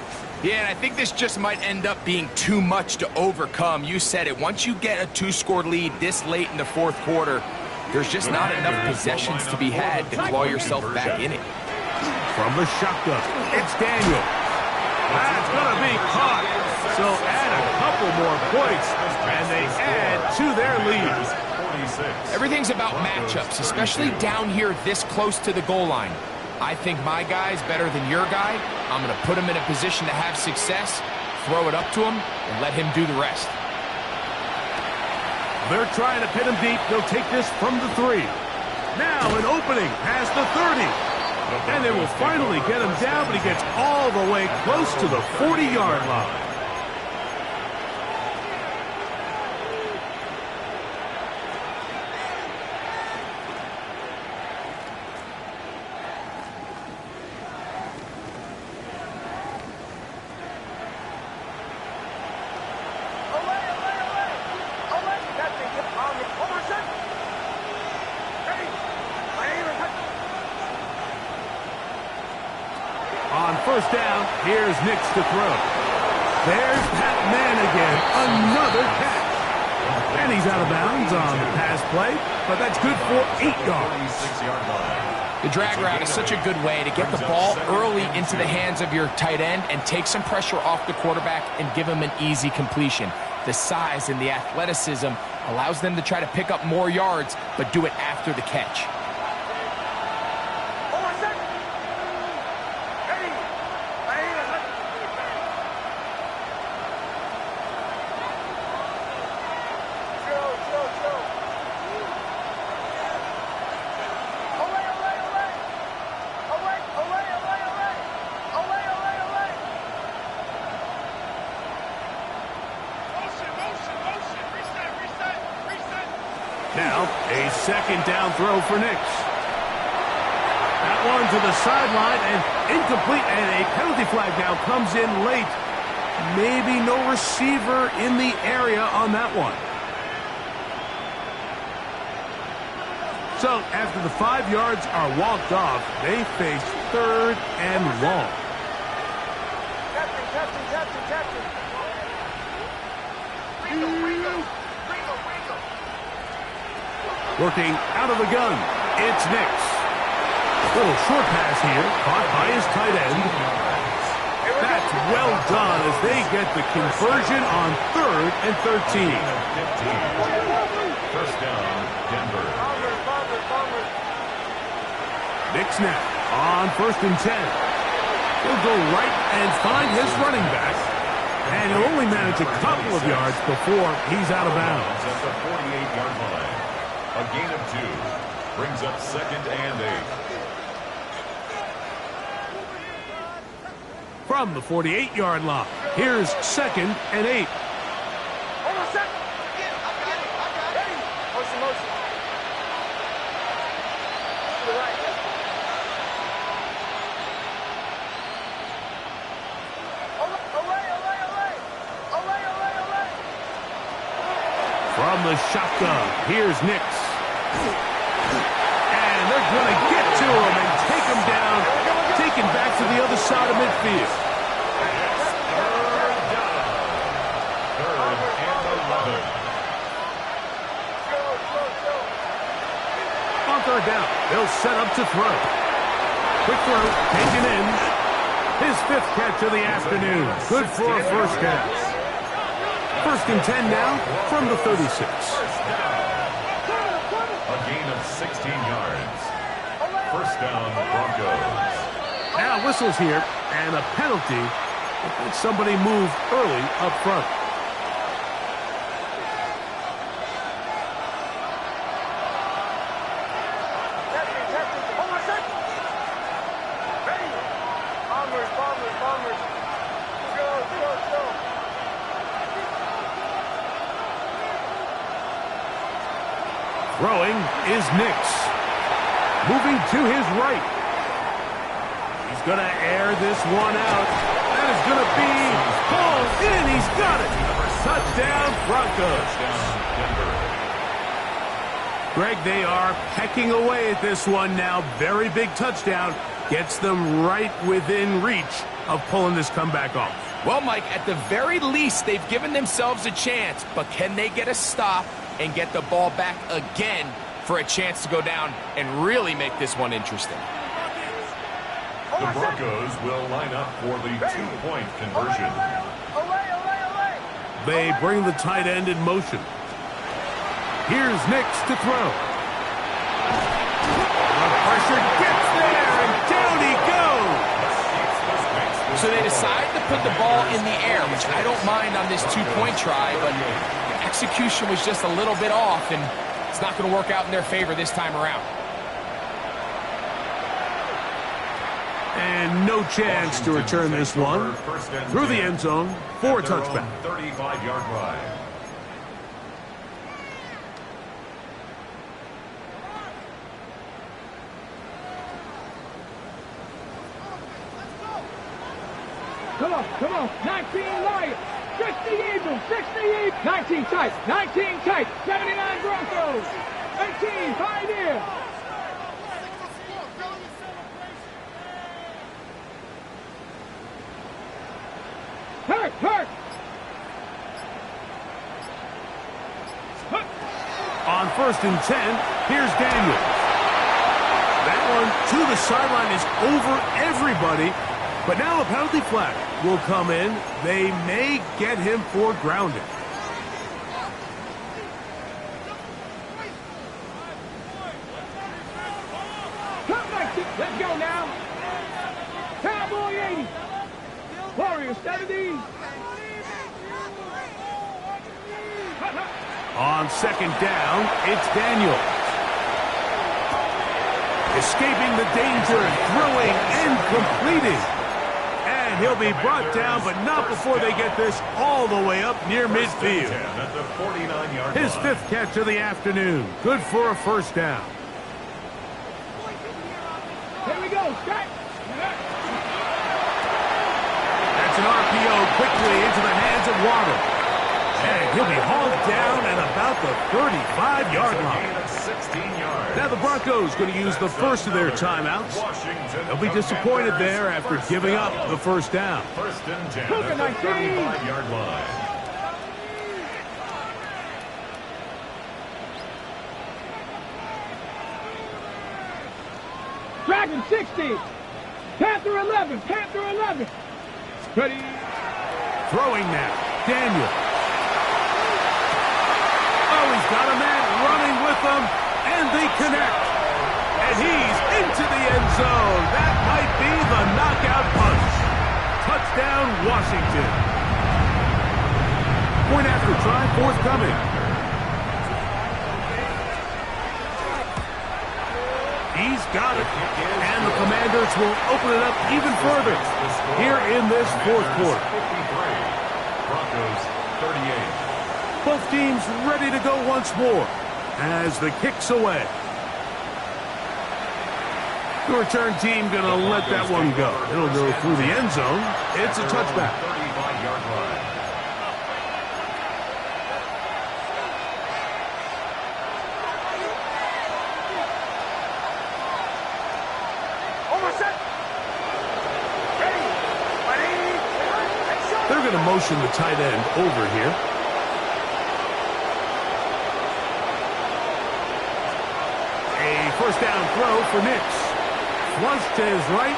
Yeah, and I think this just might end up being too much to overcome. You said it. Once you get a 2-score lead this late in the fourth quarter, there's just not enough possessions to be had to claw yourself back in it. From the shotgun, it's Daniel. That's going to be caught. So add a couple more points, and they add to their lead. Everything's about matchups, especially down here this close to the goal line. I think my guy's better than your guy. I'm going to put him in a position to have success, throw it up to him, and let him do the rest. They're trying to pin him deep. They'll take this from the 3. Now an opening past the 30. And they will finally get him down, but he gets all the way close to the 40-yard line. On first down, here's Nix to throw. There's Pat Man again, another catch. And he's out of bounds on the pass play, but that's good for 8 yards. The drag route is such a good way to get the ball early into the hands of your tight end and take some pressure off the quarterback and give him an easy completion. The size and the athleticism allows them to try to pick up more yards, but do it after the catch. Now, a second down throw for Nix. That one to the sideline and incomplete, and a penalty flag now comes in late. Maybe no receiver in the area on that one. So, after the 5 yards are walked off, they face 3rd and long. Working out of the gun, it's Nix. Little short pass here, caught by his tight end. That's well done as they get the conversion on 3rd and 13. First down, Denver. Nix now on 1st and 10. He'll go right and find his running back. And he'll only manage a couple of yards before he's out of bounds. At the 48-yard line. A gain of 2. Brings up 2nd and 8. From the 48-yard line, here's 2nd and 8. Hold on a second. Ready? Motion. To the right. From the shotgun, here's Nix. And they're going to get to him and take him down, taken back to the other side of midfield. Third and 11. On third down, they'll set up to throw. Quick throw, taken in. His 5th catch of the afternoon. Good for a first down. 1st and 10 now from the 36. A gain of 16 yards. First down, Broncos. Now whistles here, and a penalty if somebody moved early up front. Throwing is Nix. Moving to his right. He's going to air this one out. That is going to be pulled in. He's got it. Touchdown, Broncos. Greg, they are pecking away at this one now. Very big touchdown. Gets them right within reach of pulling this comeback off. Well, Mike, at the very least, they've given themselves a chance, but can they get a stop and get the ball back again for a chance to go down and really make this one interesting? The Broncos will line up for the 2-point conversion. They bring the tight end in motion. Here's Nix to throw. The pressure gets there, and down he goes. So they decide to put the ball in the air, which I don't mind on this 2-point try, but execution was just a little bit off, and it's not going to work out in their favor this time around. And no chance to return this one. Through the end zone for a touchback. 35-yard line. Come on. 19 Lions. 60 Eagles. 19 tight. 79 Broncos. 18 Pioneers. Hurt. On 1st and 10, here's Daniels. That one to the sideline is over everybody. But now a penalty flag will come in. They may get him for grounding. Let's go now. Cowboy 80. Warriors 70. On 2nd down, it's Daniels. Escaping the danger, throwing and completing. And he'll be brought down, but not before they get this all the way up near midfield. At the 49-yard His line. 5th catch of the afternoon. Good for a first down. Here we go, Scott. That's an RPO quickly into the hands of Waddle. And he'll be hauled down at about the 35-yard line. Gain of 16 yards. Now the Broncos going to use the first of their timeouts. Washington They'll be disappointed there after giving up the first down. 1st and 10 Cougar at the 19. 35-yard line. Dragon 60. Panther 11. Ready. Throwing now, Daniel. Oh, he's got a man running with them, and they connect. And he's into the end zone. That might be the knockout punch. Touchdown, Washington. Point after try forthcoming. He's got it. And the Commanders will open it up even further here in this fourth quarter. 53, Broncos 38. Both teams ready to go once more as the kick's away. The return team going to let that one go. It'll go through the end zone. It's a touchback. 35-yard line. They're going to motion the tight end over here. A first down throw for Nix. Flush to his right.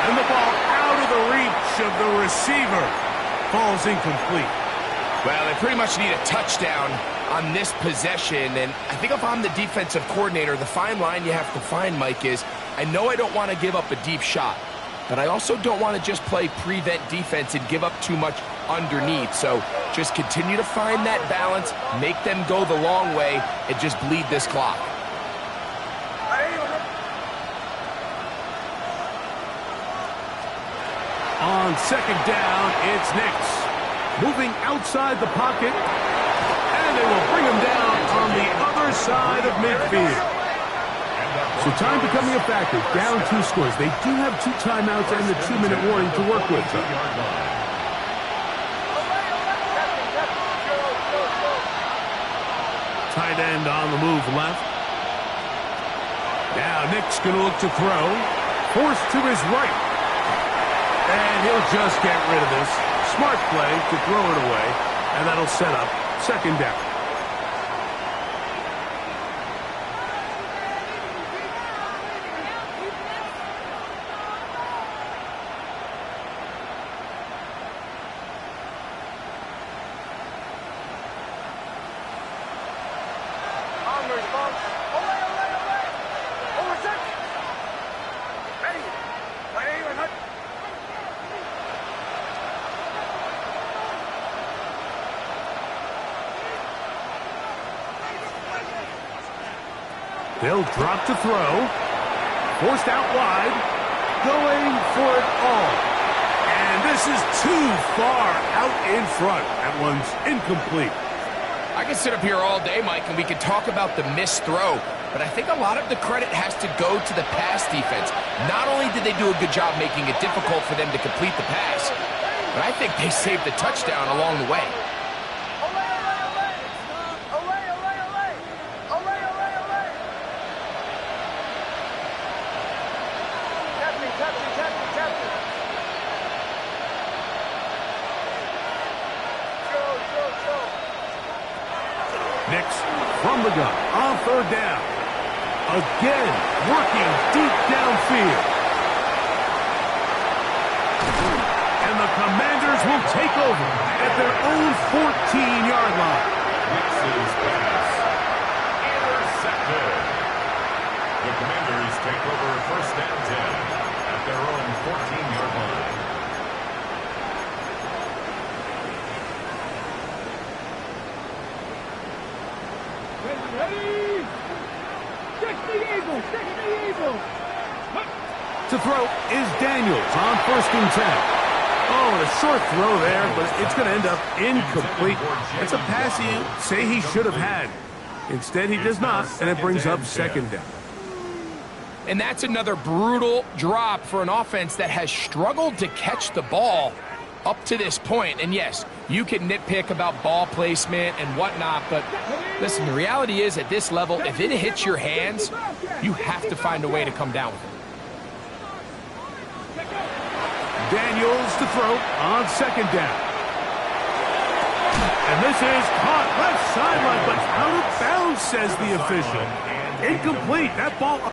And the ball out of the reach of the receiver. Falls incomplete. Well, they pretty much need a touchdown on this possession. And I think if I'm the defensive coordinator, the fine line you have to find, Mike, is I know I don't want to give up a deep shot, but I also don't want to just play prevent defense and give up too much underneath. So just continue to find that balance, make them go the long way, and just bleed this clock. On second down, it's Nix. Moving outside the pocket. And they will bring him down on the other side of midfield. So time becoming a factor. Down 2 scores. They do have 2 timeouts and the 2-minute warning to work with. Tight end on the move left. Now Nix going to look to throw. Forced to his right. And he'll just get rid of this. Smart play to throw it away. And that'll set up second down. They'll drop to throw. Forced out wide. Going for it all. And this is too far out in front. That one's incomplete. I can sit up here all day, Mike, and we can talk about the missed throw, but I think a lot of the credit has to go to the pass defense. Not only did they do a good job making it difficult for them to complete the pass, but I think they saved the touchdown along the way. Nix from the gun on third down. Again, working deep downfield. And the Commanders will take over at their own 14-yard line. Nix's pass intercepted. The Commanders take over first and 10 at their own 14-yard line. Ready? 60 Eagles, 60 Eagles. To throw is Daniels on first and 10. Oh, and a short throw there, but it's going to end up incomplete. It's a pass you say he should have had. Instead, he does not, and it brings up second down. And that's another brutal drop for an offense that has struggled to catch the ball up to this point. And yes, you can nitpick about ball placement and whatnot, but listen, the reality is at this level, if it hits your hands, you have to find a way to come down with it. Daniels to throw on second down. And this is caught left sideline, but out of bounds, says the official. Incomplete. That ball...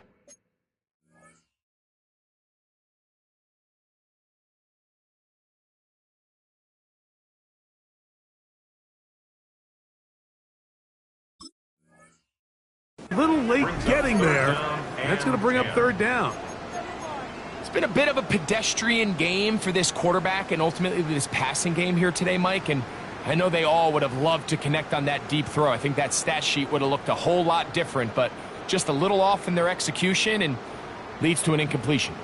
A little late getting there. That's going to bring up third down. It's been a bit of a pedestrian game for this quarterback and ultimately this passing game here today, Mike. And I know they all would have loved to connect on that deep throw. I think that stat sheet would have looked a whole lot different, but just a little off in their execution and leads to an incompletion.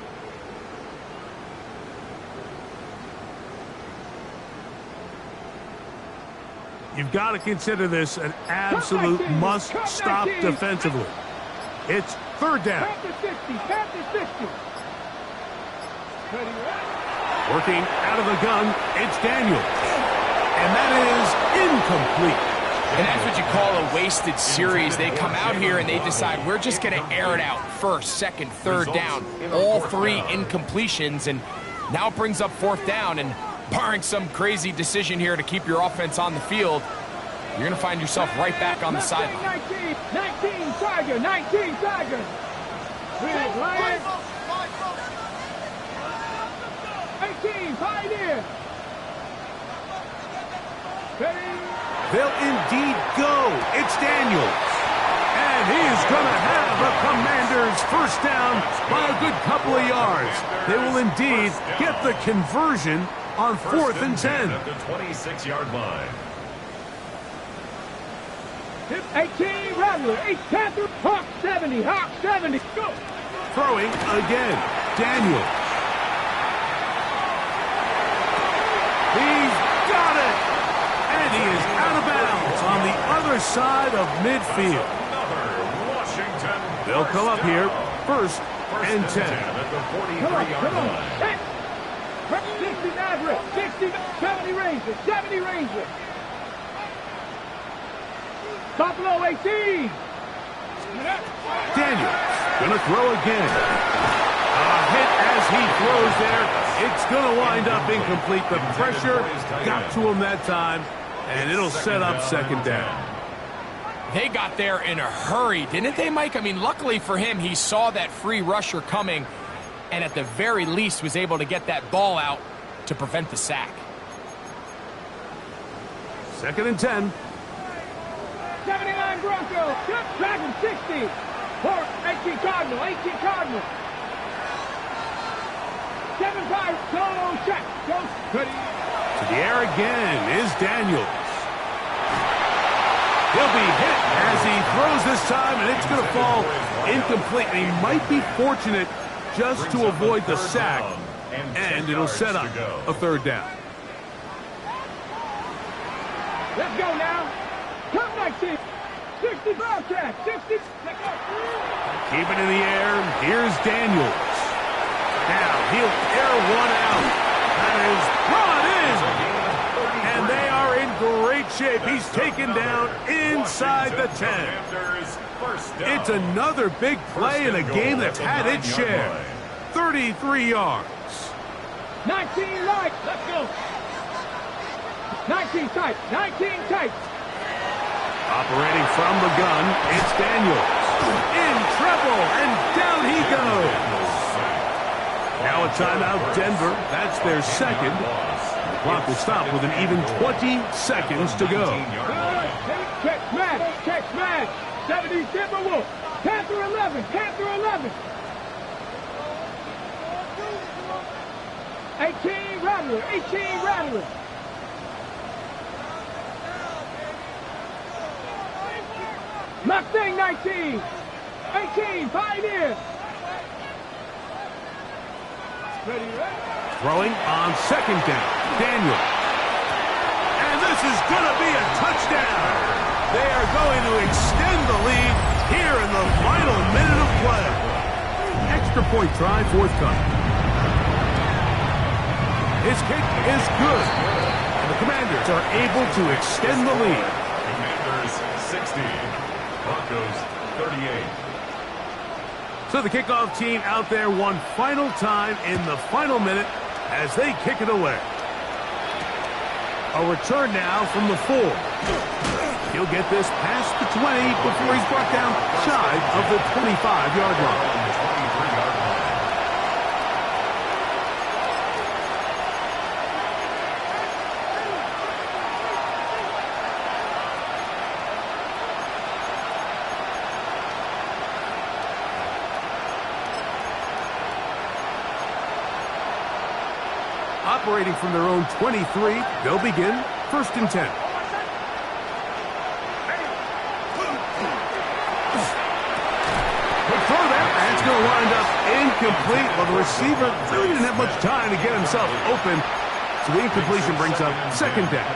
You've got to consider this an absolute must-stop defensively. It's third down. Working out of the gun, it's Daniel. And that is incomplete. And that's what you call a wasted series. They come out here and they decide we're just going to air it out first, second, third down. All three incompletions, and now it brings up fourth down. And barring some crazy decision here to keep your offense on the field, you're going to find yourself right back on the sideline. 19 Tiger, 19 Tiger. 18 Pioneer. They'll indeed go. It's Daniels. And he's going to have a Commanders first down by a good couple of yards. They will indeed get the conversion on 4th and 10. At the 26-yard line. 18 Rattler, 8 Panther, Hawk 70, Hawk 70. Go. Throwing again, Daniels. He's got it. And he is out of bounds on the other side of midfield. They'll come up here, first and 10. At the 43-yard line. 60 Maverick, 60, 70 Ranger, 70 Ranger. Buffalo 18. Daniels gonna throw again. A hit as he throws there. It's gonna wind up incomplete. The pressure got to him that time, and it'll set up second down. They got there in a hurry, didn't they, Mike? I mean, luckily for him, he saw that free rusher coming, and at the very least was able to get that ball out to prevent the sack. Second and 10. 79 Broncos, Dragon 60. 18 Cardinal, 18 Cardinal. 7-5, solo check. Go. To the air again is Daniels. He'll be hit as he throws this time, and it's going to fall incomplete. And he might be fortunate just to avoid the sack, and it'll set up a third down. Let's go now. Come 19. 60 Bobcat, 60. Keep it in the air. Here's Daniels. Now he'll air one out. That is brought in. And they are in great shape. He's taken down inside the 10. It's another big play in a game that's had its share. 33 yards. 19 light. Let's go. 19 tight. 19 tight. Operating from the gun, it's Daniels. In trouble, and down he goes. Now a timeout, Denver. That's their second. The clock will stop with an even 20 seconds to go. Check smash. Check smash. 70 Timberwolf. Panther 11. Panther 11. 18 Rattler. 18 Rattler. Mustang 19. 18 Pioneer. Throwing on second down. Daniel. And this is going to be a touchdown. They are going to extend the lead here in the final minute of play. Extra point try forthcoming. His kick is good. And the Commanders are able to extend the lead. Commanders 60. Broncos 38. So the kickoff team out there one final time in the final minute as they kick it away. A return now from the 4. He'll get this past the 20 before he's brought down shy of the 25-yard line. Operating from their own 23, they'll begin first and 10. will wind up incomplete. Well, the receiver really didn't have much time to get himself open. So the incompletion brings up second down.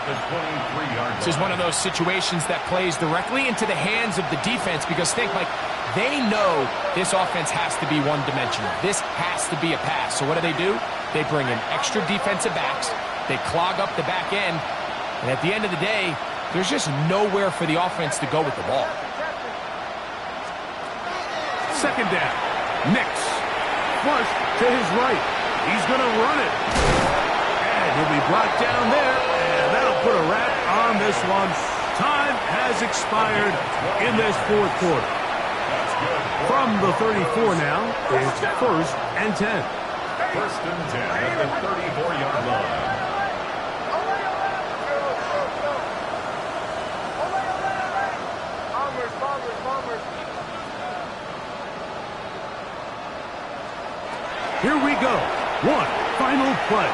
This is one of those situations that plays directly into the hands of the defense because think, like, they know this offense has to be one-dimensional. This has to be a pass. So what do? They bring in extra defensive backs. They clog up the back end. And at the end of the day, there's just nowhere for the offense to go with the ball. Second down. Nix. Flush to his right. He's going to run it. And he'll be brought down there. And that'll put a wrap on this one. Time has expired in this fourth quarter. From the 34 now, it's 1st and 10. 1st and 10 at the 34-yard line. Here we go. One final play.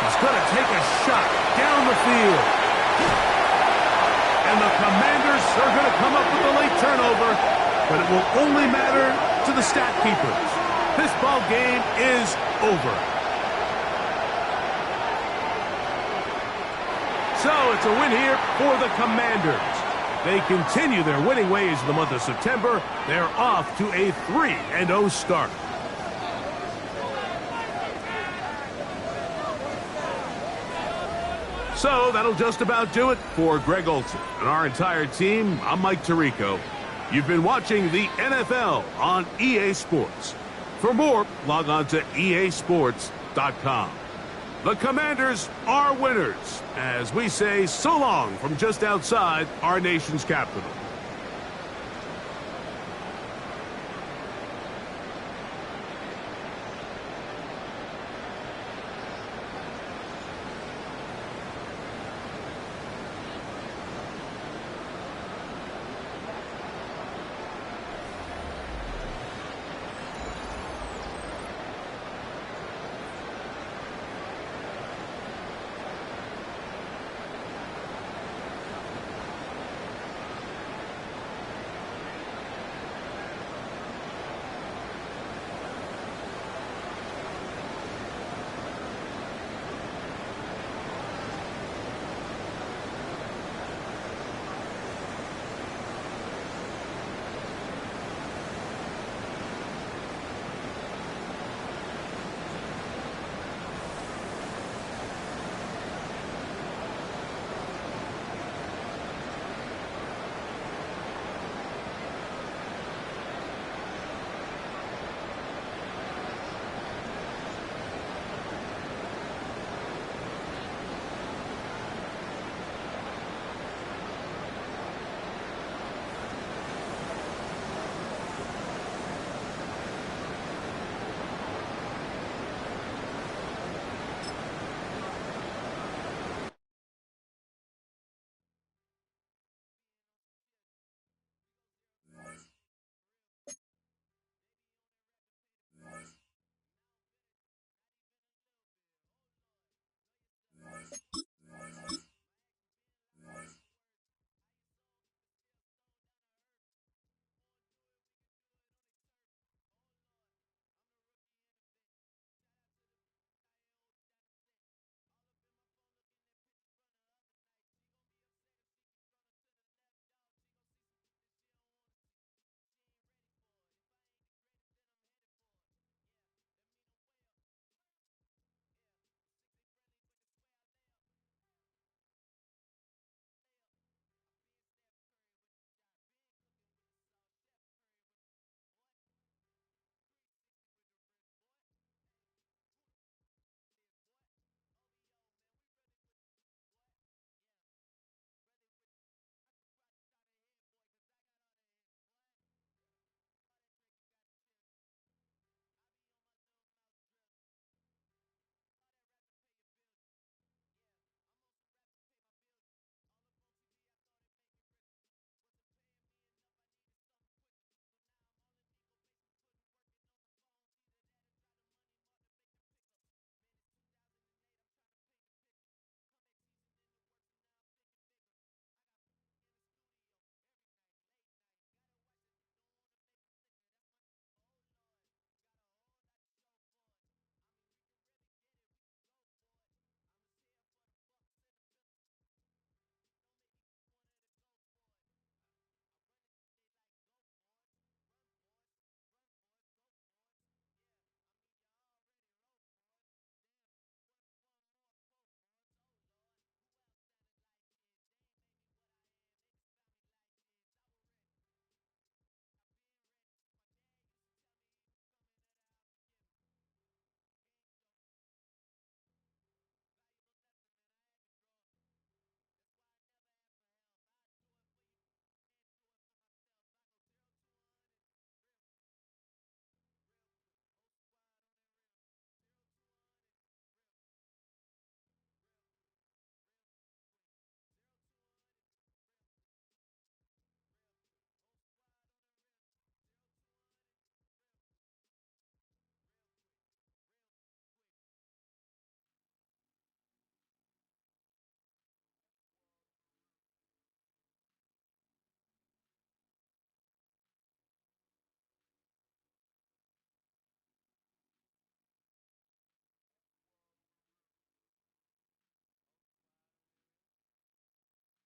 He's going to take a shot down the field. And the Commanders are going to come up with a late turnover, but it will only matter to the stat keepers. This ball game is over. So it's a win here for the Commanders. They continue their winning ways in the month of September. They're off to a 3-0 start. So that'll just about do it for Greg Olson and our entire team. I'm Mike Tirico. You've been watching the NFL on EA Sports. For more, log on to easports.com. The Commanders are winners as we say so long from just outside our nation's capital.